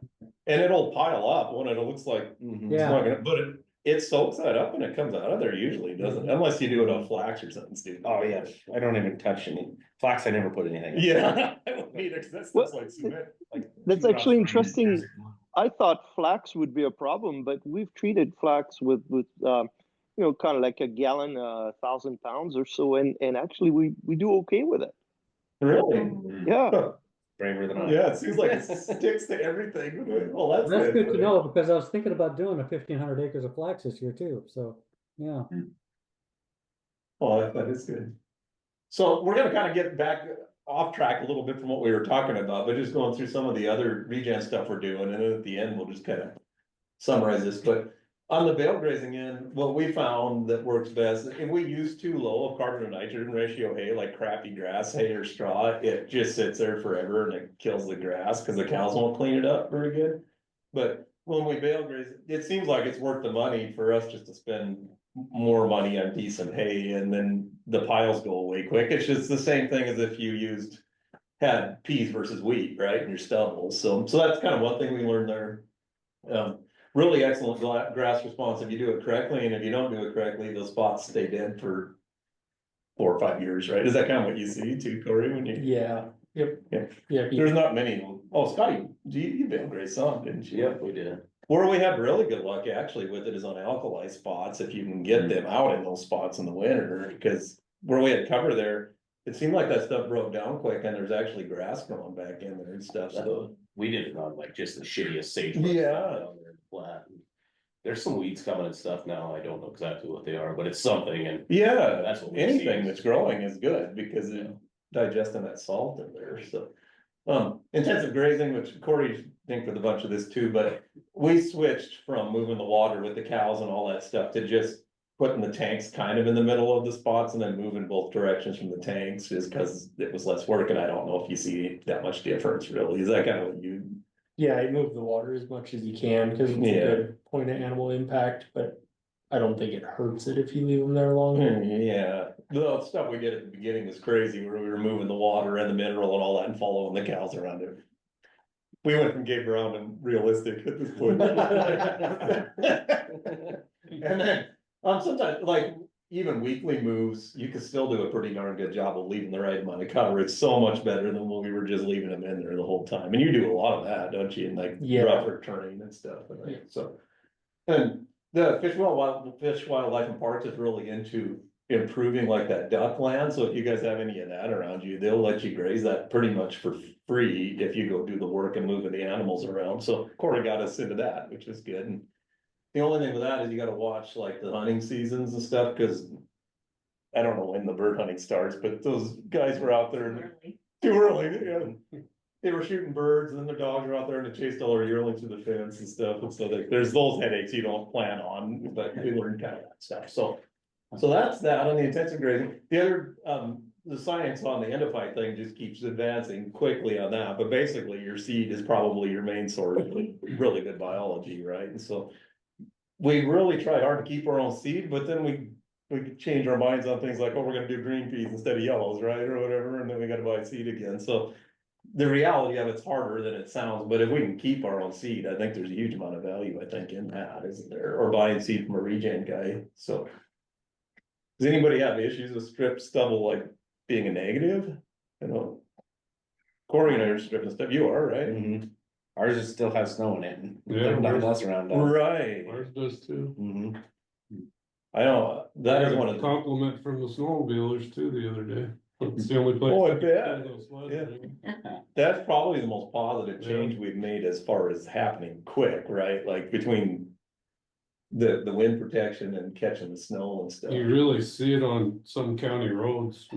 And it'll pile up when it looks like Mhm. it's Yeah. not gonna, but it soaks that up and it comes out of there usually, doesn't, unless you do it on flax or something stupid. Oh, yeah, I don't even touch any, flax, I never put anything. in. Yeah, I don't either, 'cause that stuff's Well, like cement. Like That's 2 drops actually of interesting. rain. I thought flax would be a problem, but we've treated flax with kind of like a gallon, 1,000 pounds or so, and actually we do okay with it. Really? Yeah. Huh. Braver than I. Yeah, it seems like it sticks to everything. Well, that's That's good to good. know, because I was thinking about doing a 1,500 acres of flax this year too, so, yeah. Well, that is good. So we're gonna kind of get back off track a little bit from what we were talking about, but just going through some of the other regen stuff we're doing, and then at the end, we'll just kind of summarize this, but on the bale grazing end, what we found that works best, if we use too low of carbon to nitrogen ratio hay, like crappy grass hay or straw, it just sits there forever and it kills the grass, because the cows won't clean it up very good. But when we bale graze, it seems like it's worth the money for us just to spend more money on decent hay, and then the piles go away quick. It's just the same thing as if you had peas versus wheat, right, in your stubble. So that's kind of one thing we learned there. Really excellent grass response if you do it correctly, and if you don't do it correctly, those spots stay dead for 4 or 5 years, right? Is that kind of what you see too, Corey, when you? Yeah, yep. Yeah. Yeah, There's not many. Oh, Scotty, you built great some, didn't you? Yep, we did. Where we have really good luck actually with it is on alkali spots, if you can get them out in those spots in the winter, because where we had cover there, it seemed like that stuff broke down quick and there's actually grass growing back in there and stuff, so. We did it on like just the shittiest sage. Yeah. Down there flat. There's some weeds coming and stuff now. I don't know exactly what they are, but it's something and Yeah, That's what we anything see. that's growing is good because it digesting that salt in there, so. Intensive grazing, which Corey think with a bunch of this too, but we switched from moving the water with the cows and all that stuff to just putting the tanks kind of in the middle of the spots and then moving both directions from the tanks just because it was less work and I don't know if you see that much difference really. Is that kind of what you? yeah, I move the water as much as you can, cause it's a Yeah. good point of animal impact, but I don't think it hurts it if you leave them there longer. Yeah, the stuff we did at the beginning was crazy, where we were moving the water and the mineral and all that and following the cows around it. We went from Gabe Brown and realistic at this point. And then, sometimes, like, even weekly moves, you can still do a pretty darn good job of leaving the right amount of cover. It's so much better than when we were just leaving them in there the whole time. And you do a lot of that, don't you, in like Yeah. rougher terrain and stuff, and like, so. And the fish, wildlife and parks is really into improving like that duck land, so if you guys have any of that around you, they'll let you graze that pretty much for free if you go do the work and moving the animals around, so Corey got us into that, which is good, and the only thing with that is you gotta watch like the hunting seasons and stuff, cause I don't know when the bird hunting starts, but those guys were out there and too early, yeah. They were shooting birds and then their dogs were out there and they chased all our yearlings through the fence and stuff, and so there's those headaches you don't plan on, but we learned kind of that stuff, so. So that's that on the intensive grazing. The other, the science on the endophyte thing just keeps advancing quickly on that, but basically your seed is probably your main source of really good biology, right? And so we really try hard to keep our own seed, but then we could change our minds on things like, oh, we're gonna do green peas instead of yellows, right, or whatever, and then we gotta buy seed again, so. The reality of it's harder than it sounds, but if we can keep our own seed, I think there's a huge amount of value, I think, in that, isn't there, or buying seed from a regen guy, so. Does anybody have issues with strip stubble like being a negative? I know. Corey and I are stripping stuff, you are, right? Mhm. Ours just still has snow in it. Yeah, Nothing ours- else around us. Right, Ours does too. Mhm. I know, that is one of the, Compliment from the snowmobilers too the other day. It's the only place. Oh, I can bet. pull those sleds in. that's probably the most positive Yeah. change we've made as far as happening quick, right? Like between. The wind protection and catching the snow and stuff. You really see it on some county roads.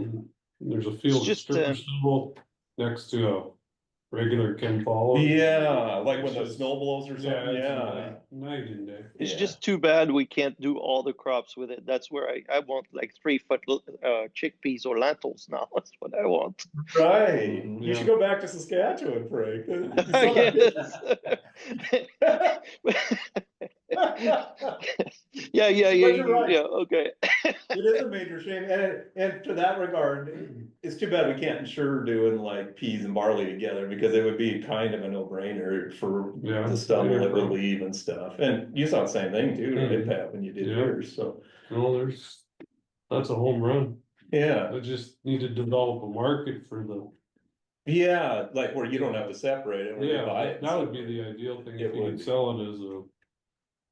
There's a field of just, stripper stubble next to a regular Ken Follow. Yeah, like when It's the just- snow blows or Yeah, something, it's yeah. night and day. It's Yeah. just too bad we can't do all the crops with it. That's where I want like 3 foot chickpeas or lentils now. That's what I want. Right, Mhm. you should go back to Saskatchewan, Frank. You saw that Yeah, yeah, But you're right. yeah, okay. It is a major shame, and to that regard, it's too bad we can't ensure doing like peas and barley together, because it would be kind of a no-brainer for Yeah. the stubble that Yeah. would leave and stuff, and you saw the same thing too, right, Mhm. Pat, when you did Yeah. yours, so, No, that's a home run. yeah. I just need to develop a market for the, Yeah, like where you don't have to separate it, where you yeah, buy it. that would be the ideal thing, It if you would could be. sell it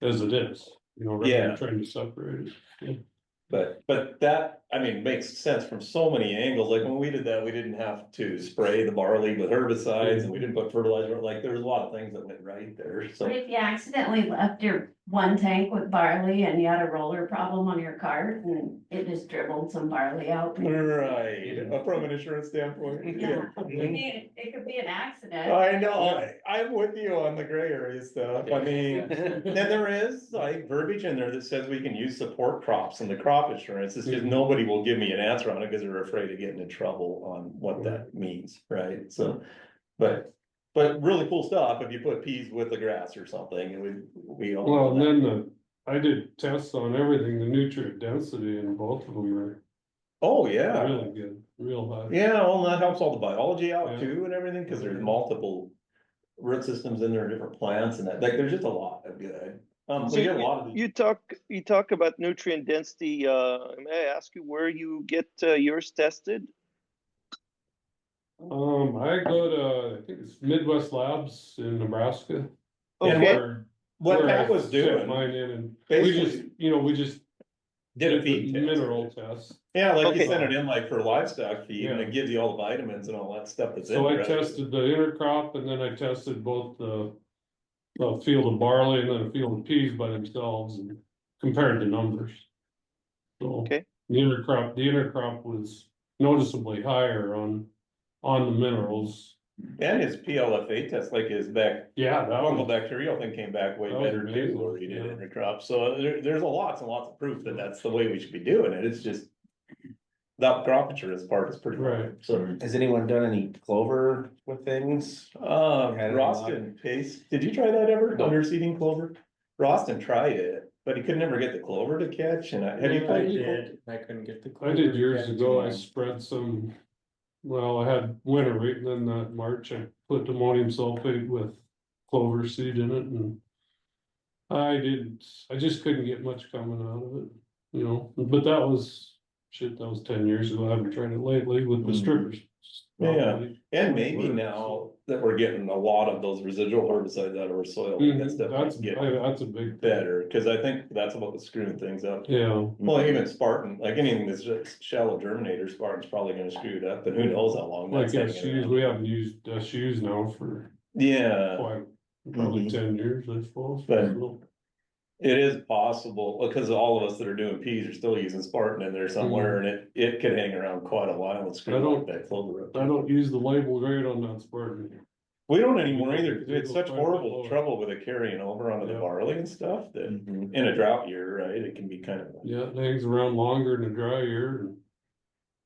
as it is, you know, rather Yeah. than trying to separate it. But that, I mean, makes sense from so many angles, like when we did that, we didn't have to spray the barley with herbicides and we didn't put fertilizer, like there was a lot of things that went right there, But so. if you accidentally left your one tank with barley and you had a roller problem on your cart and it just dribbled some barley out. Right, from an insurance standpoint, Yeah, yeah. it could be an accident. I know, I'm with you on the gray area stuff, I mean, and there is like verbiage in there that says we can use support crops and the crop insurance, it's just nobody will give me an answer on it because they're afraid of getting in trouble on what that means, right, so. But really cool stuff, if you put peas with the grass or something, it would, we all. Well, know and that. then I did tests on everything, the nutrient density in both of them are Oh, yeah, really good, real high. yeah, well, that helps all the biology out Yeah. too and everything, because there's multiple root systems in there, different plants and that, like, there's just a lot of good. But So yeah, a lot of the. you talk about nutrient density, may I ask you where you get yours tested? I go to, I think it's Midwest Labs in Nebraska. And Okay, what Where I Pat was sent doing, mine in and basically we just did a did the feed test. mineral test. Yeah, like you Okay. send it in like for livestock feed and Yeah. it gives you all the vitamins and all that stuff that's in So I there. tested the intercrop and then I tested both the field of barley and then a field of peas by themselves and compared the numbers. So okay. the intercrop was noticeably higher on the minerals. And his PLFA test, like his Yeah, that fungal was, bacterial thing came back way that was better too, amazing, where he did yeah. intercrop. So there's lots and lots of proof that that's the way we should be doing it. It's just that croppiture part is pretty Right. hard. So, Has anyone done any clover with things? Had any luck? Roston Pace, did you try that ever? No. Underseeding clover? Roston tried it, but he could never get the clover to catch and have you I tried? did, I couldn't get the. I did clover years yet. ago, I spread some, well, I had winter wheat and then that March I put ammonium sulfate with clover seed in it and. I just couldn't get much coming out of it, but that was, that was 10 years ago, I haven't tried it lately with the strippers. Yeah, and maybe Works, now that we're getting a lot of those residual herbicides out of our soil, that Mhm, stuff that's, is getting that's a big. better, cause I think that's about the screwing things up. Yeah, Well, even Spartan, like anything that's just shallow germinator, Spartan's probably gonna screw it up, and who knows how long like that's hanging SUs, around. we haven't used SUs now for Yeah, quite, probably Mhm. 10 years, I suppose. But- So, it is possible, because all of us that are doing peas are still using Spartan in there somewhere, and it could hang around quite a while and I screw don't- like that clover up. I don't use the label grade on that Spartan. We don't anymore We either, don't- because we had we such don't find it horrible lower. trouble with it carrying over onto the Yeah. barley and stuff, that Mhm. in a drought year, right, it can be kind of. Yeah, it hangs around longer in a dry year and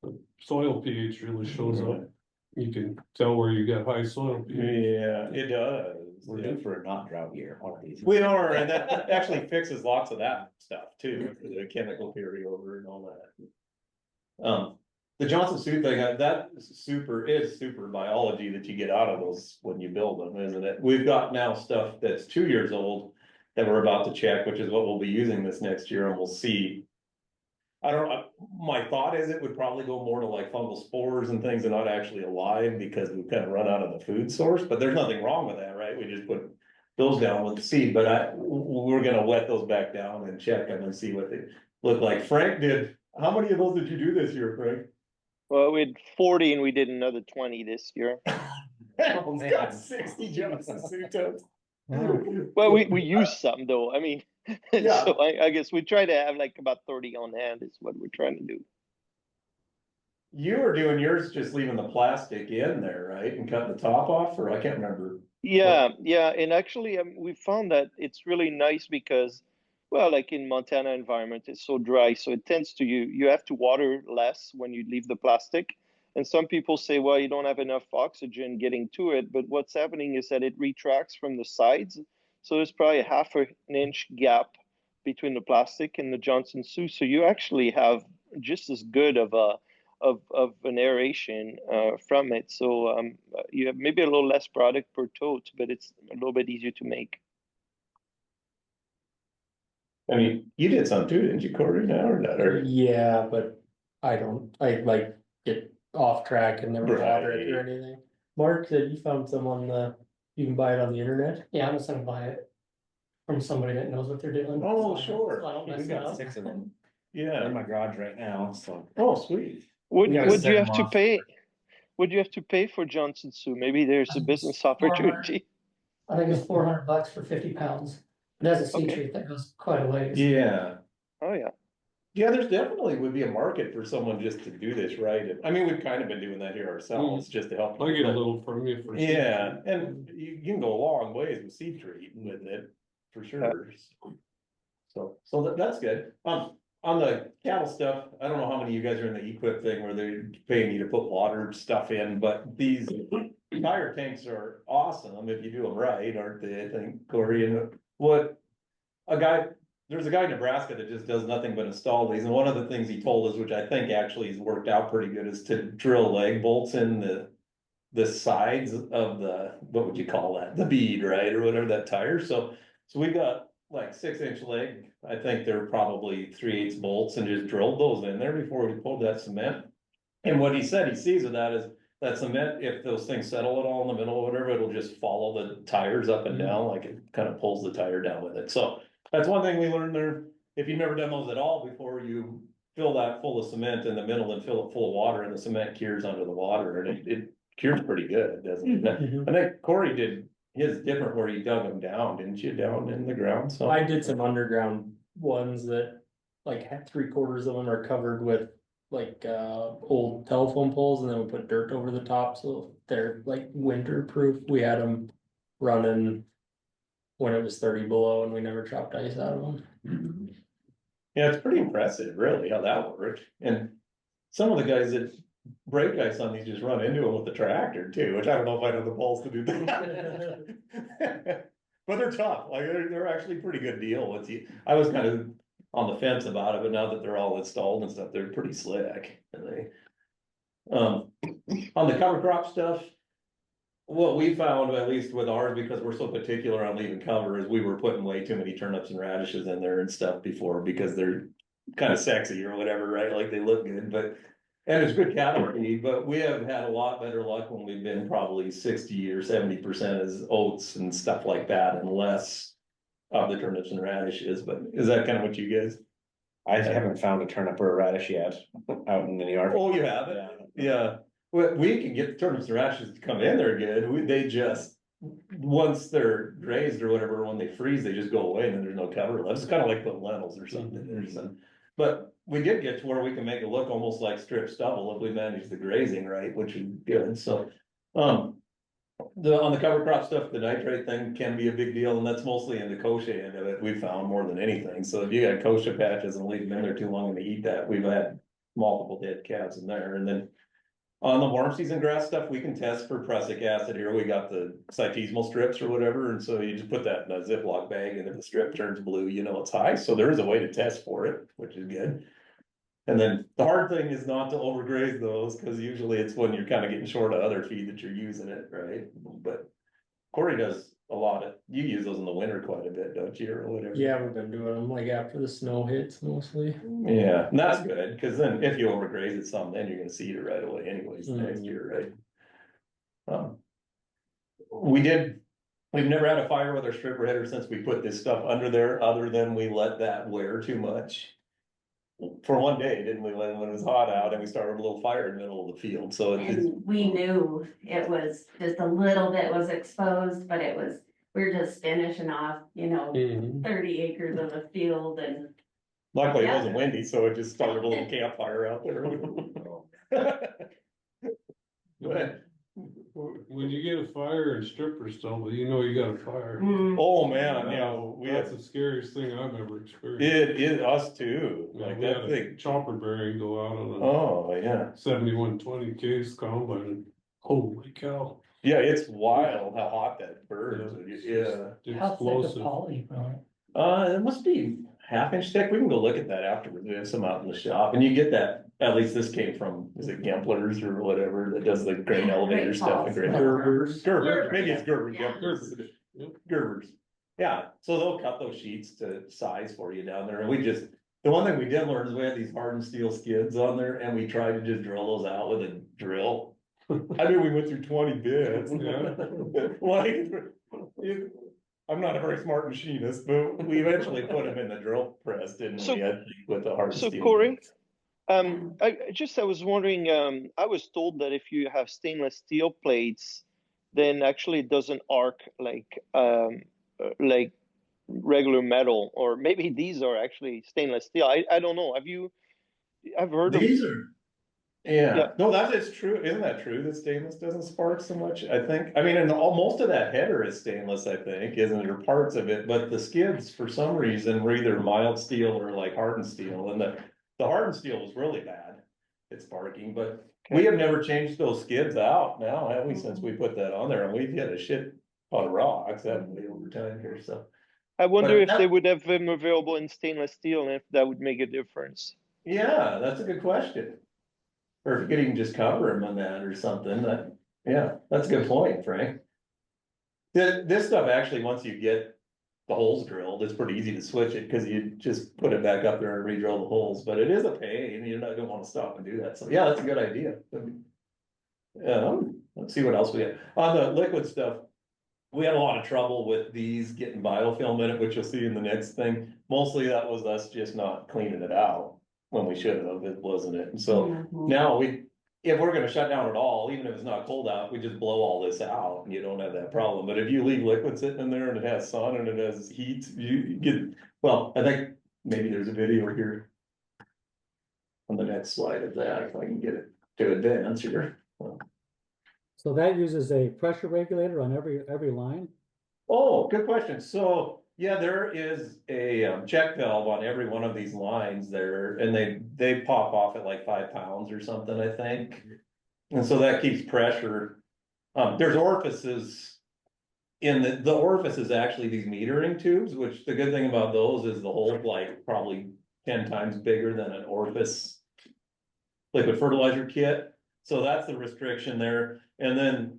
the soil pH really shows up. You can tell where you got high soil pH. Yeah, it does. We're Yeah. due for a not drought year, aren't we? We are, and that actually fixes lots of that stuff too, the chemical carryover and all that. The Johnson suit thing, that is super biology that you get out of those when you build them, isn't it? We've got now stuff that's 2 years old that we're about to check, which is what we'll be using this next year, and we'll see. I don't know, my thought is it would probably go more to like fungal spores and things and not actually alive, because we've kind of run out of the food source, but there's nothing wrong with that, right? We just put those down with the seed, but we're gonna wet those back down and check them and see what they look like. How many of those did you do this year, Frank? Well, we had 40 and we did another 20 this year. It's got 60 Johnson suit totes. Well, we use some though. I mean, Yeah. so I guess we try to have like about 30 on hand is what we're trying to do. You were doing yours, just leaving the plastic in there, right? And cutting the top off, or I can't remember. Yeah, and actually, we found that it's really nice because, well, like in Montana environment, it's so dry, so it tends to you have to water less when you leave the plastic. And some people say, well, you don't have enough oxygen getting to it, but what's happening is that it retracts from the sides, so there's probably a half an inch gap between the plastic and the Johnson Sioux. So you actually have just as good of an aeration from it. So you have maybe a little less product per tote, but it's a little bit easier to make. I mean, you did some too, didn't you, Corey, now or not? Or- Yeah, but I like get off track and never water it or Right. anything. Mark said you found some on you can buy it on the internet. Yeah, I'm just gonna buy it from somebody that knows what they're doing. Oh, So sure. I don't We mess it got up. 6 of them in Yeah. my garage right now, so. Oh, sweet. Would We gotta you send have them to off. pay? Would you have to pay for Johnson Sioux? Maybe there's a business 400. opportunity. I think it's $400 for 50 pounds. It has a seed Okay. treat that goes quite a ways. Yeah. Oh yeah. Yeah, there's definitely would be a market for someone just to do this, right? I mean, we've kind of been doing that here ourselves, just to help. I get a little from you for. Yeah, and you can go a long ways with seed treat with it, for sure. So that's good. On the cattle stuff, I don't know how many of you guys are in the equip thing where they're paying you to put water stuff in, but these tire tanks are awesome if you do them right, aren't they? I think, Corey, and there's a guy in Nebraska that just does nothing but install these, and one of the things he told us, which I think actually has worked out pretty good, is to drill leg bolts in the sides of what would you call that? The bead, right? Or whatever that tire. So we got like 6-inch leg, I think they're probably 3/8 bolts and just drilled those in there before we pulled that cement. And what he said he sees with that is that cement, if those things settle at all in the middle or whatever, it'll just follow the tires up and down, like it kind of pulls the tire down with it. So that's one thing we learned there. If you've never done those at all before, you fill that full of cement in the middle and fill it full of water, and the cement cures under the water, and it cures pretty good, doesn't it? I think Corey did his different where you dug them down, didn't you, down in the ground? So I did some underground ones that like had 3/4 of them are covered with like old telephone poles, and then we put dirt over the top, so they're like winter proof. We had them running when it was 30 below, and we never chopped ice out of them. yeah, it's pretty impressive, really, how that worked. And some of the guys that break ice on these just run into them with the tractor too, which I don't know if I have the balls to do that. But they're tough, like they're actually pretty good deal with you. I was kind of on the fence about it, but now that they're all installed and stuff, they're pretty slick. And they, on the cover crop stuff, what we found, at least with ours, because we're so particular on leaving cover, is we were putting way too many turnips and radishes in there and stuff before, because they're kind of sexy or whatever, right? Like they look good, but, and it's good cattle feed, but we have had a lot better luck when we've been probably 60 or 70% as oats and stuff like that, and less of the turnips and radishes. But is that kind of what you guys? I haven't found a turnip or a radish yet out in the yard. Oh, you have it? Yeah. Well, we can get the turnips and radishes to come in there good. They just, once they're raised or whatever, when they freeze, they just go away and then there's no cover left. It's kind of like putting lentils or something or something. But we did get to where we can make it look almost like strip stubble if we manage the grazing right, which is good. So, on the cover crop stuff, the nitrate thing can be a big deal, and that's mostly in the kochia end of it, we found more than anything. So if you got kochia patches and leave them in there too long and they eat that, we've had multiple dead calves in there. And then on the warm season grass stuff, we can test for prussic acid here. We got the cytesmal strips or whatever, and so you just put that in a Ziploc bag, and if the strip turns blue, you know it's high. So there is a way to test for it, which is good. And then the hard thing is not to overgraze those, because usually it's when you're kind of getting short of other feed that you're using it, right? But Corey does a lot of, you use those in the winter quite a bit, don't you, or whatever? Yeah, we've been doing them like after the snow hits mostly. Yeah, and that's good, because then if you overgraze it some, then you're gonna see it right away anyways, next year, right? We've never had a fire with our stripper header since we put this stuff under there, other than we let that wear too much. For one day, didn't we, when it was hot out and we started a little fire in the middle of the field, so it just. And we knew it was just a little bit was exposed, but it was, we were just finishing off, 30 acres of a field and. Luckily, it Yeah. wasn't windy, so it just started a little campfire out there. But, When you get a fire and strippers stumble, you know you got a fire. oh man, yeah, That's the scariest thing I've ever experienced. it is us too, Yeah, like we had that a thing. chopper bearing go out on Oh, yeah, a 7120 case combine, and holy cow. yeah, it's wild how hot that burns, yeah. How thick a Explosive. poly, bro? It must be 1/2 inch thick, we can go look at that afterwards, we have some out in the shop, and you get that, at least this came from, is it Gempler's or whatever, that does the grain elevator Great stuff. Falls. Gerber's, maybe it's Gerber, Gerber's. Gerber's. Yeah, so they'll cut those sheets to size for you down there, and we just, the one thing we did learn is we had these hardened steel skids on there, and we tried to just drill those out with a drill. I mean, we went through 20 bits. Yeah. Like, I'm not a very smart machinist, but we eventually put them in the drill press, didn't So- we, with the hard So steel. Corey, I was wondering, I was told that if you have stainless steel plates, then actually it doesn't arc like regular metal, or maybe these are actually stainless steel. I don't know. I've heard of. These are. Yeah, Yeah. no, that is true. Isn't that true that stainless doesn't spark so much? I think, I mean, and most of that header is stainless, I think, isn't it, or parts of it, but the skids, for some reason, were either mild steel or like hardened steel, and the hardened steel was really bad at sparking, but we have never changed those skids out now, have we, since we put that on there, and we've hit a shit ton of rocks, haven't we, over time here, so. I wonder But if that- they would have them available in stainless steel, and if that would make a difference. Yeah, that's a good question. Or if you could even just cover them on that or something, yeah, that's a good point, Frank. This stuff actually, once you get the holes drilled, it's pretty easy to switch it, cause you just put it back up there and re-drill the holes, but it is a pain, and you don't wanna stop and do that, so yeah, that's a good idea. Let's see what else we have, on the liquid stuff. We had a lot of trouble with these getting biofilm in it, which you'll see in the next thing, mostly that was us just not cleaning it out when we should have, it wasn't it, and so Mhm. now if we're gonna shut down at all, even if it's not cold out, we just blow all this out and you don't have that problem. But if you leave liquid sitting in there and it has sun and it has heat, you get, well, I think maybe there's a video here. On the next slide of that, if I can get it to advance here. So that uses a pressure regulator on every line? Oh, good question. So, yeah, there is a check valve on every one of these lines there, and they pop off at like 5 pounds or something, I think. And so that keeps pressure. There's orifices in the orifice is actually these metering tubes, which the good thing about those is the hole's like probably 10 times bigger than an orifice liquid fertilizer kit. So that's the restriction there. And then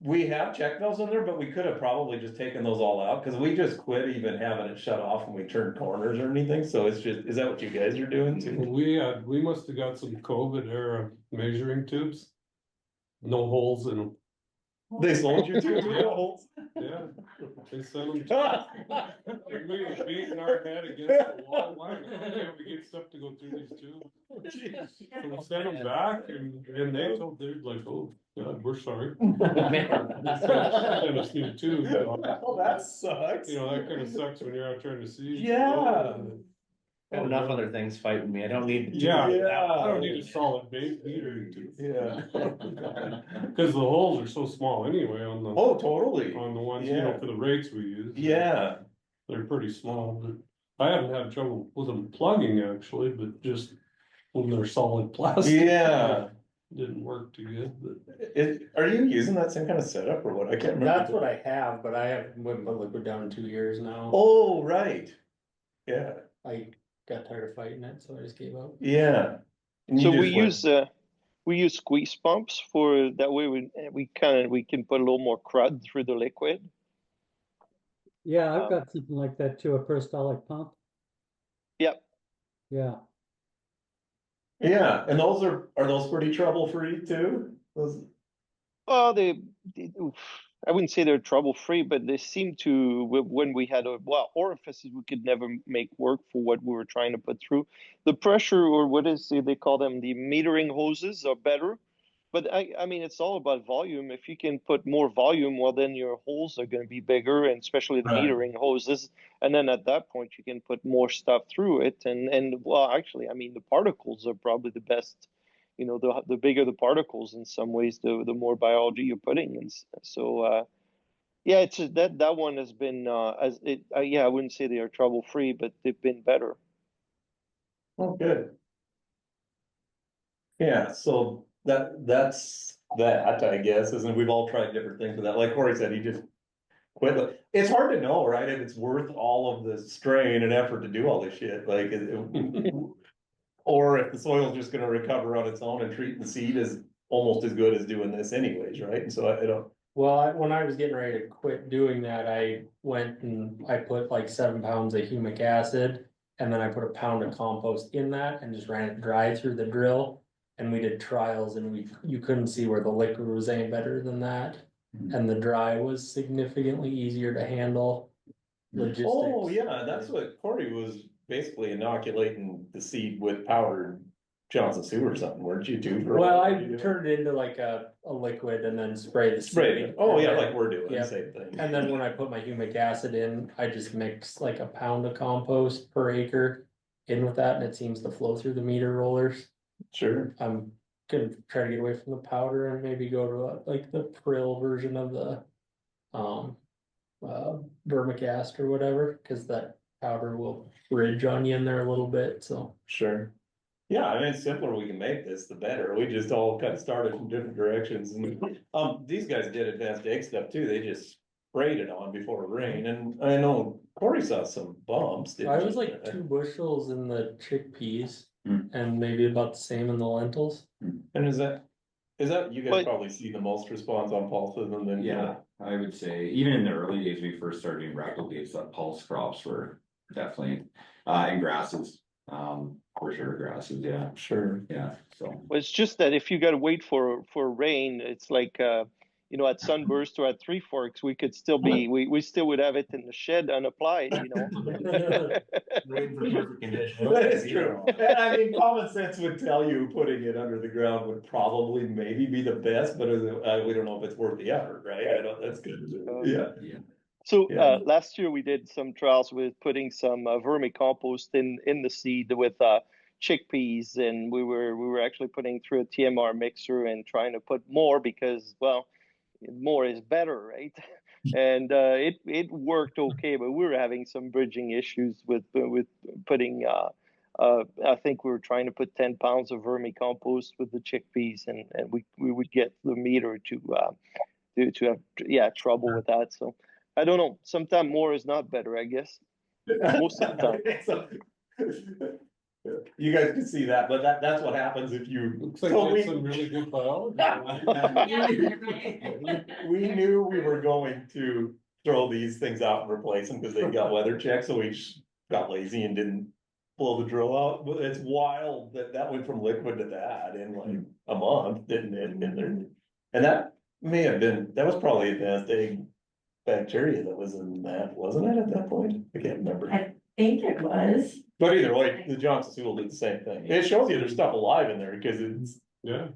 we have check valves in there, but we could have probably just taken those all out, because we just quit even having it shut off when we turned corners or anything. So it's just, is that what you guys are doing too? We must have got some COVID era measuring tubes. No holes in them. They sold you tubes with no holes? Yeah, they sent them to. We were beating our head against the wall. Why can't we get stuff to go through these tubes? So we sent them back and they told, they're like, oh, God, we're sorry. Sent us new tubes. Oh, that sucks. You know, that kind of sucks when you're out trying to see. Yeah. I have enough other things fighting me, I don't need. the Yeah, tube. I don't need a solid base metering tube. Yeah. Cause the holes are so small anyway on the. Oh, totally. On the ones, you know, for the rates we use. Yeah. They're pretty small, but I haven't had trouble with them plugging actually, but just when they're solid plastic. Yeah. Didn't work too good, but. Are you using that same kind of setup or what? I can't remember. That's what I have, but I haven't put liquid down in 2 years now. Oh, right. Yeah, I got tired of fighting it, so I just gave up. yeah. And So you we just we use squeeze pumps for that way we can put a little more crud through the liquid. Yeah, I've got something like that too, a peristaltic pump. Yep. Yeah, yeah, and those are those pretty trouble free too? Those, Oh, oof, I wouldn't say they're trouble free, but they seem to, when we had orifices we could never make work for what we were trying to put through. The pressure, or what is they call them, the metering hoses are better. But I mean, it's all about volume. If you can put more volume, well, then your holes are going to be bigger, and especially the Right. metering hoses. And then at that point, you can put more stuff through it. And well, actually, I mean, the particles are probably the best. You know, the bigger the particles, in some ways, the more biology you're putting in. So yeah, it's that one has been yeah, I wouldn't say they are trouble free, but they've been better. oh, good. Yeah, so that's that, I guess, isn't it? We've all tried different things with that. Like Corey said, he just quit. It's hard to know, right? If it's worth all of the strain and effort to do all this shit, like, or if the soil's just gonna recover on its own and treating the seed is almost as good as doing this anyways, right? And so I don't. Well, when I was getting ready to quit doing that, I went and I put like 7 pounds of humic acid. And then I put a pound of compost in that and just ran it dry through the drill. And we did trials and you couldn't see where the liquid was any better than that. And the dry was significantly easier to handle. Logistics. Oh, yeah, that's what Corey was basically inoculating the seed with powdered Johnson Sewer or something, weren't you too? Well, I turned it into like a liquid and then spray the Spray seed. it. Oh, And yeah, then- like we're doing, Yep. same thing. And then when I put my humic acid in, I just mix like a pound of compost per acre in with that, and it seems to flow through the meter rollers. Sure. I'm gonna try to get away from the powder and maybe go to like the prill version of the vermicast or whatever, because that powder will bridge on you in there a little bit, so. Sure. Yeah, I mean, the simpler we can make this, the better. We just all kind of started from different directions and, these guys did advanced egg stuff too. They just sprayed it on before it rained, and I know Corey saw some bumps. didn't I you? was like 2 bushels in the chickpeas Hmm. and maybe about the same in the lentils. And is that, you guys But- probably see the most response on pulses and then. Yeah. I would say, even in the early days, we first started doing rectal leaves, that pulse crops were definitely, and grasses, for sure, grasses, yeah, Sure. yeah, so. Well, it's just that if you gotta wait for rain, it's like, you know, at Sunburst or at Three Forks, we could still be, we still would have it in the shed unapplied, you know? Waiting for perfect conditions. That is true. And I mean, common sense would tell you putting it under the ground would probably maybe be the best, but we don't know if it's worth the effort, right? I don't, that's good. Yeah. So Yeah. last year we did some trials with putting some vermicompost in the seed with chickpeas, and we were actually putting through a TMR mixer and trying to put more because, well, more is better, right? And it worked okay, but we were having some bridging issues with putting. I think we were trying to put 10 pounds of vermicompost with the chickpeas, and we would get the meter to have trouble with that. So I don't know. Sometimes more is not better, I guess. Most of the time. You guys can see that, but that's what happens if you. Looks like So you have some really good biology. we knew we were going to throw these things out and replace them because they got weather checked, so we just got lazy and didn't blow the drill out. But it's wild that went from liquid to that in like a month, didn't it? And that may have been, that was probably advanced egg bacteria that was in that, wasn't it, at that point? I can't remember. I think it was. But either way, the Johnson Sewell did the same thing. It shows you there's stuff alive in there because it's, Yeah,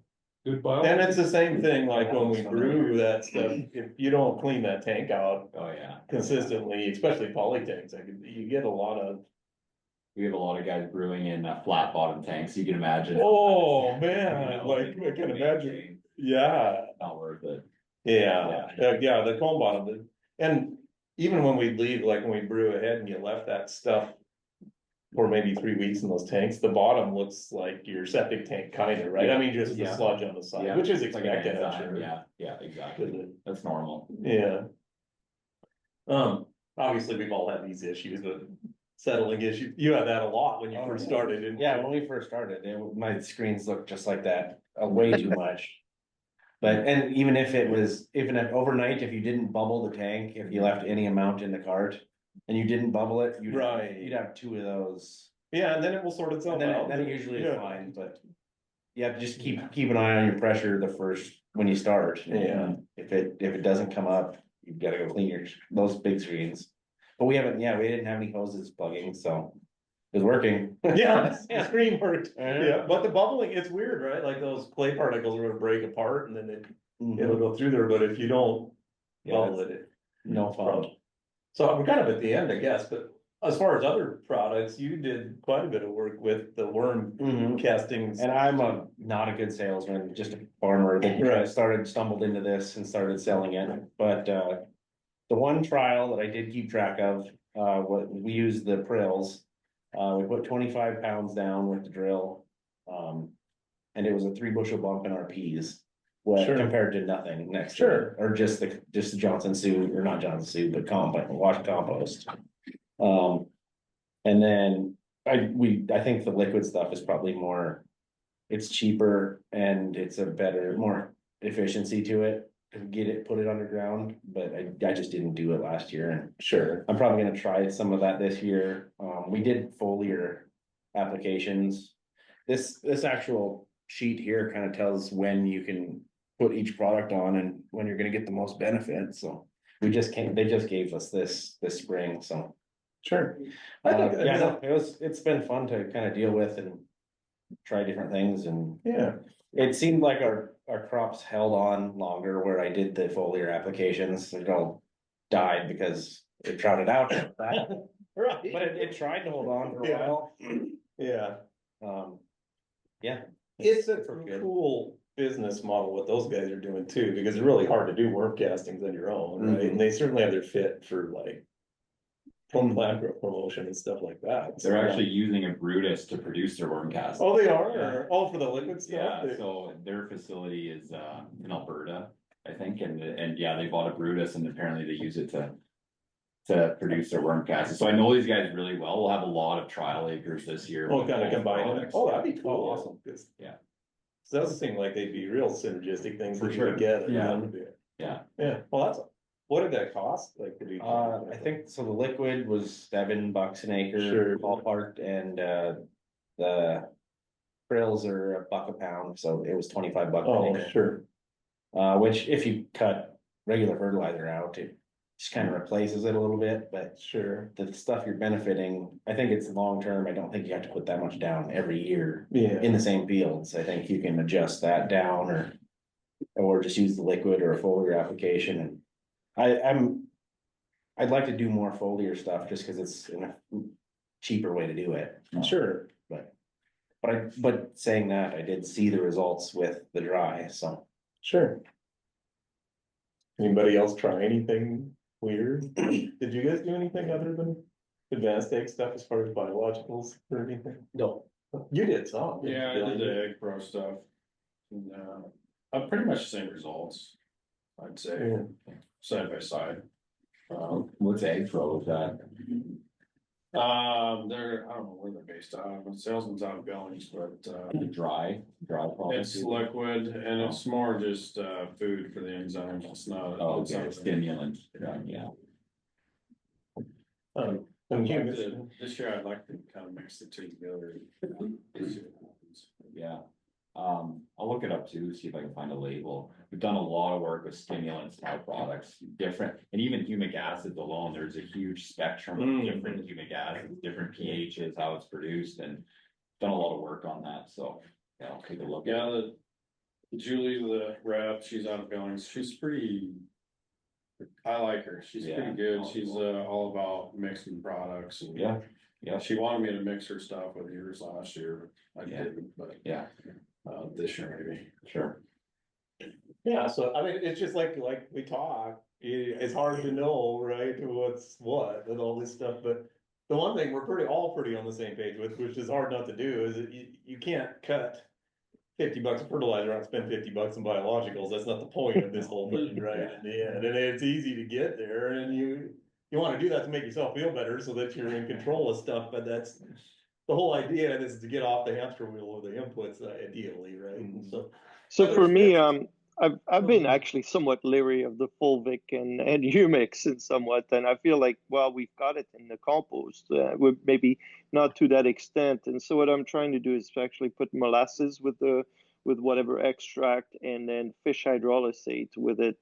good biology. and it's the same thing like when we brew that stuff, if you don't clean that tank out Oh, yeah. consistently, especially poly tanks, like you get a lot of. We have a lot of guys brewing in flat bottom tanks, you can imagine. Oh, man, like I can imagine, yeah. Not worth it. Yeah, the cone bottom, and even when we leave, like when we brew ahead and you left that stuff. For maybe 3 weeks in those tanks, the bottom looks like your septic tank kind of, right? I mean, just the Yeah. sludge on the side, Yeah. which is It's like an expected, I'm enzyme, sure. yeah, exactly, that's normal. Yeah. Obviously, we've all had these issues, but settling issues, you had that a lot when you first started, didn't you? Yeah, when we first started, my screens looked just like that, way too much. But, and even if overnight, if you didn't bubble the tank, if you left any amount in the cart and you didn't bubble it, Right. you'd have 2 of those. Yeah, and then it will sort itself out. Then it usually Yeah. is fine, but yeah, just keep an eye on your pressure when you start. Yeah. If it doesn't come up, you've gotta go clean those big screens. But we didn't have any hoses plugging, so it was working. Yeah, the screen worked, Uh-huh. yeah, but the bubbling, it's weird, right? Like those clay particles are gonna break apart and then it'll go through there, but if you don't bubble it. No fun. So we're kind of at the end, I guess, but as far as other products, you did quite a bit of work with the worm castings. And I'm not a good salesman, just a farmer that stumbled into this and started selling it, but the one trial that I did keep track of, we used the prills. We put 25 pounds down with the drill. And it was a 3 bushel bump in our peas. Well, Sure. compared to nothing next to Sure. it, or just the Johnson Sioux, or not Johnson Sioux, but wash compost. And then I think the liquid stuff is probably more, it's cheaper and it's more efficiency to it. To put it underground, but I just didn't do it last year, and Sure. I'm probably gonna try some of that this year. We did foliar applications. This actual sheet here kind of tells when you can put each product on and when you're gonna get the most benefit, so. They just gave us this spring, so. Sure. It's been fun to kind of deal with and try different things, and Yeah. it seemed like our crops held on longer where I did the foliar applications. It all died because it trouted out. Right. But it tried to hold on for a while. Yeah. Yeah. It's a good. cool business model what those guys are doing too, because it's really hard to do worm castings on your own, right? And they certainly have their fit for like home plant growth promotion and stuff like that. So, They're actually using a Brutus to produce their worm cast. Oh, they are? Yeah. Or- for the liquid stuff? Yeah, so their facility is in Alberta, I think, and yeah, they bought a Brutus and apparently they use it to produce their worm cast. So I know these guys really well. We'll have a lot of trial acres this year. Oh, with kind of both combine it. products. Oh, that'd be cool. Oh, Awesome. Yeah. So doesn't seem like they'd be real synergistic things For that you sure. would get. Yeah. Yeah. Yeah, well, that's What did that cost? Like, could you? I think, so the liquid was $7 an acre Sure. ballpark, and, the frills are $1 a pound, so it was $25 an Oh, acre. sure. Which if you cut regular fertilizer out, it just kind of replaces it a little bit, but Sure. the stuff you're benefiting, I think it's long term. I don't think you have to put that much down every year Yeah. in the same fields. I think you can adjust that down or just use the liquid or a foliar application. And I'd like to do more foliar stuff just because it's a cheaper way to do it. Sure. But saying that, I did see the results with the dry, so. Sure. Anybody else try anything weird? Did you guys do anything other than advanced egg stuff as far as biologicals or anything? No. You did some. Yeah, I did the egg pro stuff. And, pretty much the same results, I'd say, Yeah. side by side. What's egg pro with that? They're, I don't know where they're based out of, salesman's out of Billings, but, Dry products? it's liquid and it's more just, food for the enzymes, it's not. Oh, it's okay, not- stimulant, yeah. I'd like to- This year I'd like to kind of mix the two together. Yeah, I'll look it up too, see if I can find a label. We've done a lot of work with stimulants, type products, different, and even humic acids alone, there's a huge spectrum of different humic acids, different pHs, how it's produced, and done a lot of work on that, so, yeah, I'll take a look. Yeah, Julie, the rep, she's out of Billings, she's pretty. I like her, she's pretty Yeah. good, she's all about mixing products. And Yeah, yeah. She wanted me to mix her stuff with yours last year, I Yeah. didn't, but Yeah, this year maybe. sure. Yeah, so I mean, it's just like we talk, it's hard to know, right, what's what and all this stuff, but. The one thing we're all pretty on the same page with, which is hard not to do, is that you can't cut $50 of fertilizer out and spend $50 in biologicals. That's not the point of this whole thing, right? In the end, and it's easy to get there, and you want to do that to make yourself feel better so that you're in control of stuff, but that's the whole idea is to get off the hamster wheel of the inputs, ideally, right? And So for me, I've been actually somewhat leery of the fulvic and humics and somewhat, and I feel like, well, we've got it in the compost, with maybe not to that extent. And so what I'm trying to do is actually put molasses with whatever extract, and then fish hydrolysate with it,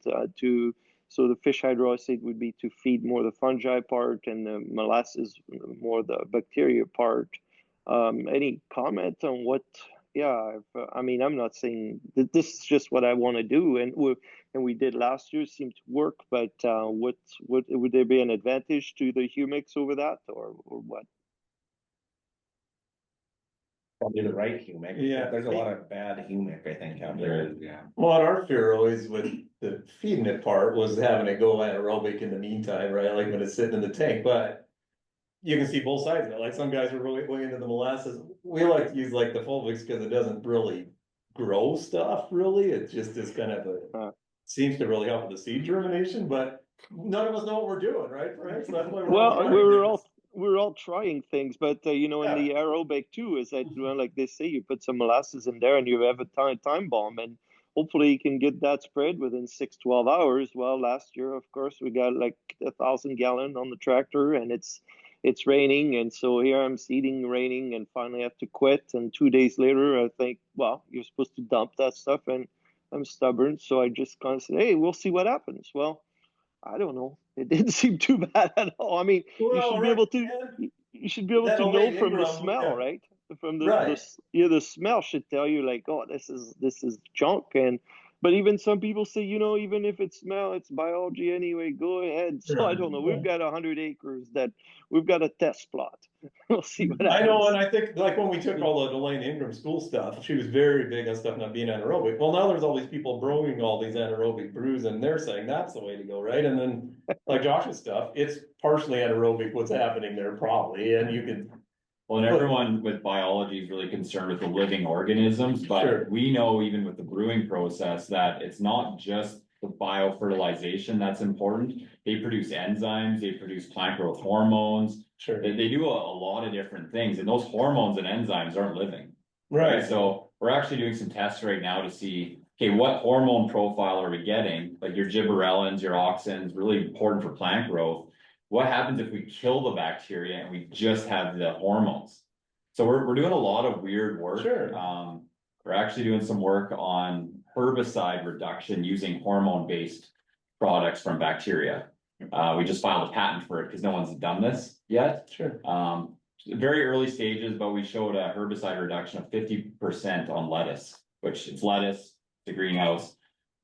so the fish hydrolysate would be to feed more the fungi part, and the molasses more the bacteria part. Any comment on what? Yeah, I mean, I'm not saying that this is just what I want to do, and we did last year, seemed to work. But what would there be an advantage to the humics over that, or what? Probably the right humic. Yeah. There's a lot of bad humic, I think, out there. Yeah. Well, and our fear always with the feeding it part was having it go anaerobic in the meantime, right? Like when it's sitting in the tank, but you can see both sides of it. Like some guys are really way into the molasses. We like to use like the fulvics because it doesn't really grow stuff really. It just is kind of seems to really help with the seed germination, but none of us know what we're doing, right? So that's why we're all trying things, but in the aerobic too, is that like they say, you put some molasses in there and you have a time bomb, and hopefully you can get that spread within 12 hours. Well, last year, of course, we got like 1,000 gallon on the tractor, and it's raining, and so here I'm seeding, raining, and finally have to quit. And 2 days later, I think, well, you're supposed to dump that stuff, and I'm stubborn, so I just kind of said, hey, we'll see what happens. Well, I don't know. It didn't seem too bad at all. I mean, you should be able to know from the smell, right? From the smell should tell you like, oh, this is junk. But even some people say, even if it smells, it's biology anyway, go ahead. So I don't know. We've got 100 acres that we've got a test plot. We'll see what happens. I know, and I think like when we took all the Elaine Ingram school stuff, she was very big on stuff not being anaerobic. Well, now there's all these people brewing all these anaerobic brews, and they're saying that's the way to go, right? And then like Josh's stuff, it's partially anaerobic what's happening there probably, and you can. Well, and everyone with biology is really concerned with the living organisms, but we know even with the brewing process that it's not just the biofertilization that's important. They produce enzymes, they produce plant growth hormones. They do a lot of different things, and those hormones and enzymes aren't living. Right. So we're actually doing some tests right now to see, okay, what hormone profile are we getting? Like your gibberellins, your auxins, really important for plant growth. What happens if we kill the bacteria and we just have the hormones? So we're doing a lot of weird work. Sure. We're actually doing some work on herbicide reduction using hormone-based products from bacteria. We just filed a patent for it because no one's done this yet. Sure. Very early stages, but we showed a herbicide reduction of 50% on lettuce, which it's lettuce, it's a greenhouse.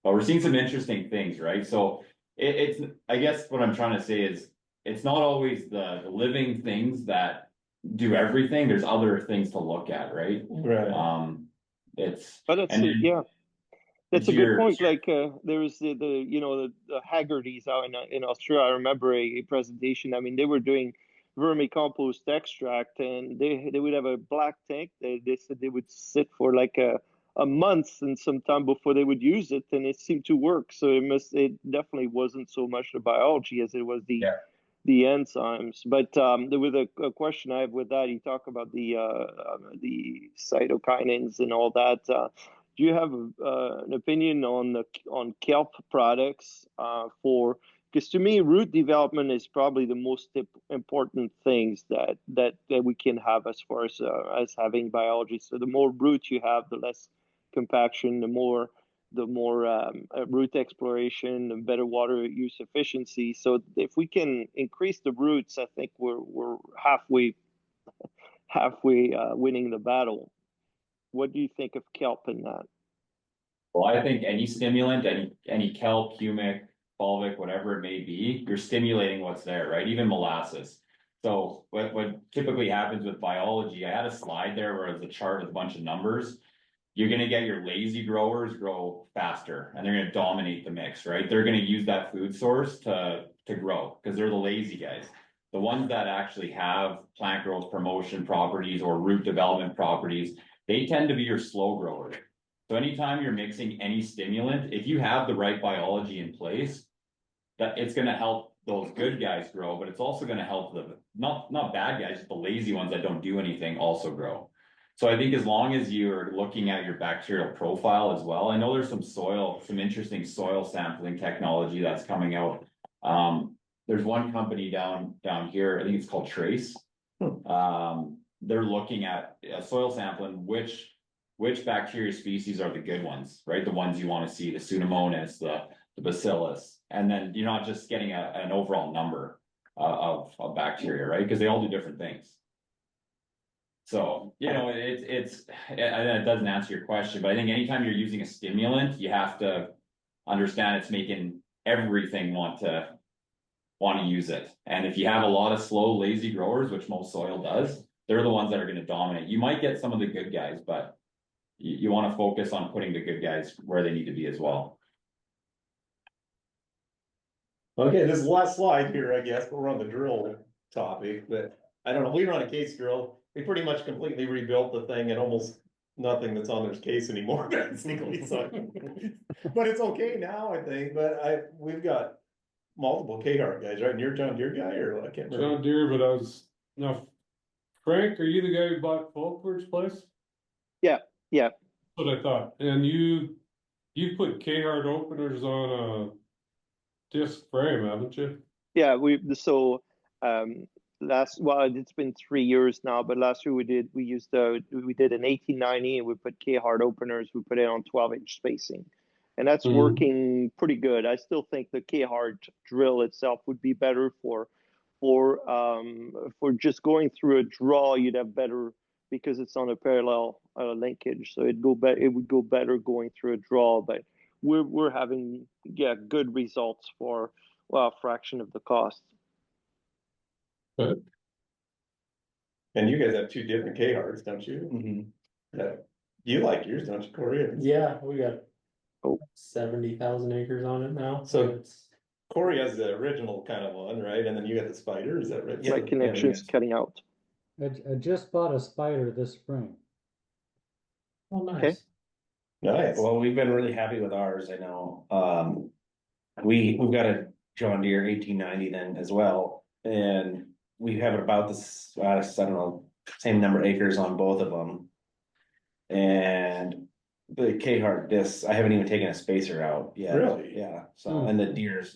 But we're seeing some interesting things, right? So it's, I guess what I'm trying to say is, it's not always the living things that do everything. There's other things to look at, right? Right. It's, But that's, and then yeah, that's a good your- point. Like, there was the Haggertys out in Australia. I remember a presentation. I mean, they were doing vermicompost extract, and they would have a black tank. They said they would sit for like a month and some time before they would use it, and it seemed to work. So it definitely wasn't so much the biology as it was the enzymes. But there was a question I have with that. You talk about the cytokinins and all that. Do you have an opinion on kelp products for? Because to me, root development is probably the most important things that we can have as far as having biology. So the more root you have, the less compaction, the more root exploration and better water use efficiency. So if we can increase the roots, I think we're halfway winning the battle. What do you think of kelp in that? well, I think any stimulant, any kelp, humic, fulvic, whatever it may be, you're stimulating what's there, right? Even molasses. So what typically happens with biology, I had a slide there where it was a chart with a bunch of numbers. You're gonna get your lazy growers grow faster and they're gonna dominate the mix, right? They're gonna use that food source to grow because they're the lazy guys. The ones that actually have plant growth promotion properties or root development properties, they tend to be your slow growers. So anytime you're mixing any stimulant, if you have the right biology in place, that it's gonna help those good guys grow, but it's also gonna help the not bad guys, the lazy ones that don't do anything also grow. So I think as long as you're looking at your bacterial profile as well, I know there's some interesting soil sampling technology that's coming out. There's one company down here, I think it's called Trace. They're looking at soil sampling, which bacteria species are the good ones, right? The ones you want to see, the Pseudomonas, the Bacillus, and then you're not just getting an overall number of bacteria, right? Because they all do different things. So, it doesn't answer your question, but I think anytime you're using a stimulant, you have to understand it's making everything want to use it. And if you have a lot of slow, lazy growers, which most soil does, they're the ones that are going to dominate. You might get some of the good guys, but you want to focus on putting the good guys where they need to be as well. Okay, this is the last slide here, I guess, but we're on the drill topic, but I don't know, we run a case drill. We pretty much completely rebuilt the thing and almost nothing that's on this case anymore, basically, so. But it's okay now, I think, but we've got multiple K-Hart guys, right? And you're John Deere guy, or I can't remember. John Deere, but now, Frank, are you the guy who bought Folkwart's place? Yeah. That's what I thought, and you put K-Hart openers on a disc frame, haven't you? Yeah, it's been 3 years now, but last year we did an 1890 and we put K-Hart openers, we put it on 12-inch spacing. And that's working pretty good. I still think the K-Hart drill itself would be better for just going through a draw. You'd have better because it's on a parallel linkage, so it would go better going through a draw. But we're having good results for a fraction of the cost. But And you guys have two different K-Harts, don't you? Yeah. You like yours, don't you, Corey? Yeah, we got 70,000 acres on it now. So it's Corey has the original kind of one, right? And then you got the Spider, is that right? My connection's cutting out. I just bought a Spider this spring. oh nice. Okay. Nice. Well, we've been really happy with ours, I know. We've got a John Deere 1890 then as well, and we have about this, I don't know, same number of acres on both of them. And the K-Hart discs, I haven't even taken a spacer out yet. Really? Yeah, so, Hmm. and the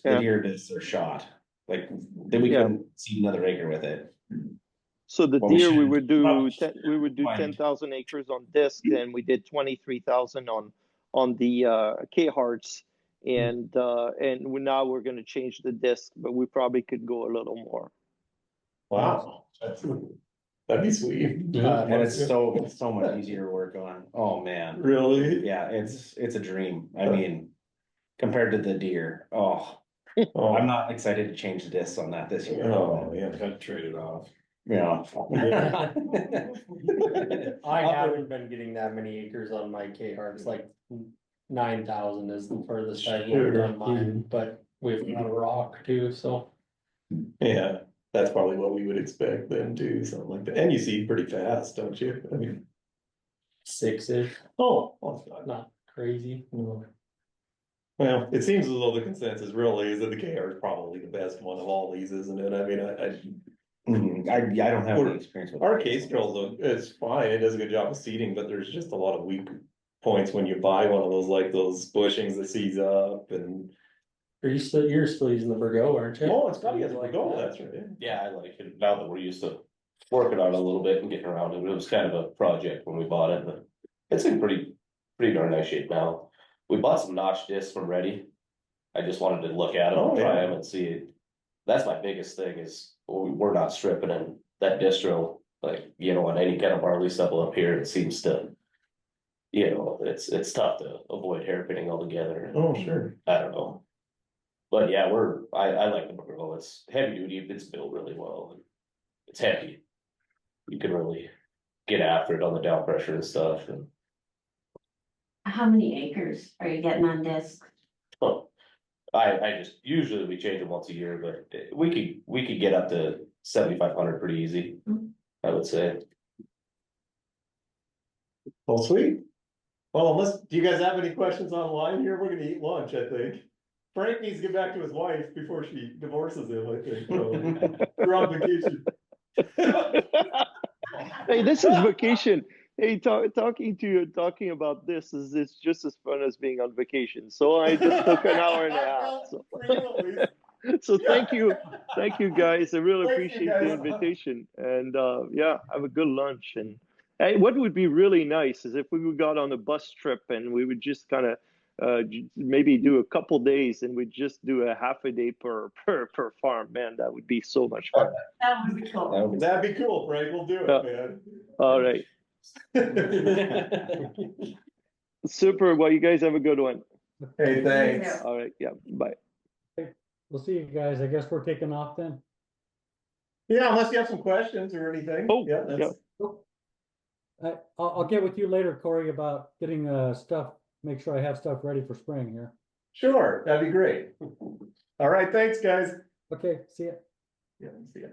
Yeah. deer discs are shot, like, then we Yeah. couldn't seed another acre with it. So the Well, we deer, we should. would do Probably we would do find- 10,000 acres on disc, and we did 23,000 on the K-Hearts, and now we're gonna change the disc, but we probably could go a little more. Wow, that'd be sweet. And it's so much easier to work on. Oh, man. Really? Yeah, it's a dream. I mean, compared to the deer, Oh, I'm not excited to change the discs on that this year. oh, yeah. Had to trade it off. Yeah. I haven't been getting that many acres on my K-Hart, it's like 9,000 is the furthest I've worked on mine, but we've got a rock too, so. Yeah, that's probably what we would expect then too, something like that. And you seed pretty fast, don't you? I mean, 6-ish, oh, well, it's not. not crazy. No. Well, it seems as though the consensus really is that the KR is probably the best one of all these, isn't it? I mean, I don't have any experience with. our case drill is fine. It does a good job of seeding, but there's just a lot of weak points when you buy one of those, like those bushings that seeds up and. You're still using the Virgo, aren't you? Oh, it's probably as a Like go, that? that's right. Yeah, I like it now that we're used to working on it a little bit and getting around it. It was kind of a project when we bought it, but it's in pretty darn nice shape now. We bought some notch discs from Ready. I just wanted to look at them, Oh, try yeah. them and see it. That's my biggest thing is we're not stripping and that distro, like, on any kind of barley stubble up here, it seems to, it's tough to avoid hairpinning altogether. Oh, sure. I don't know. But yeah, I like the Burrow. It's heavy duty, it's built really well. And it's heavy. You can really get after it on the down pressure and stuff. And How many acres are you getting on disc? I just usually we change them once a year, but we could get up to 7,500 pretty easy. I would say. Well, sweet. Well, do you guys have any questions online here? We're gonna eat lunch, I think. Frank needs to get back to his wife before she divorces him, I think, so. We're on vacation. Hey, this is vacation. Hey, talking about this is it's just as fun as being on vacation. So I just took an hour and a half. So, so thank you guys. I really appreciate the invitation. And yeah, have a good lunch. And hey, what would be really nice is if we got on a bus trip and we would just kind of maybe do a couple days and we'd just do a half a day per farm. Man, that would be so much fun. That would be cool. That'd be cool, Frank. We'll do it, man. All right. Super. Well, you guys have a good one. Hey, thanks. All right. Yeah. Bye. We'll see you guys. I guess we're taking off then. Yeah, unless you have some questions or anything. Oh, yeah. That's... I'll get with you later, Corey, about getting stuff. Make sure I have stuff ready for spring here. Sure, that'd be great. All right, thanks, guys. Okay, see ya. Yeah, see ya.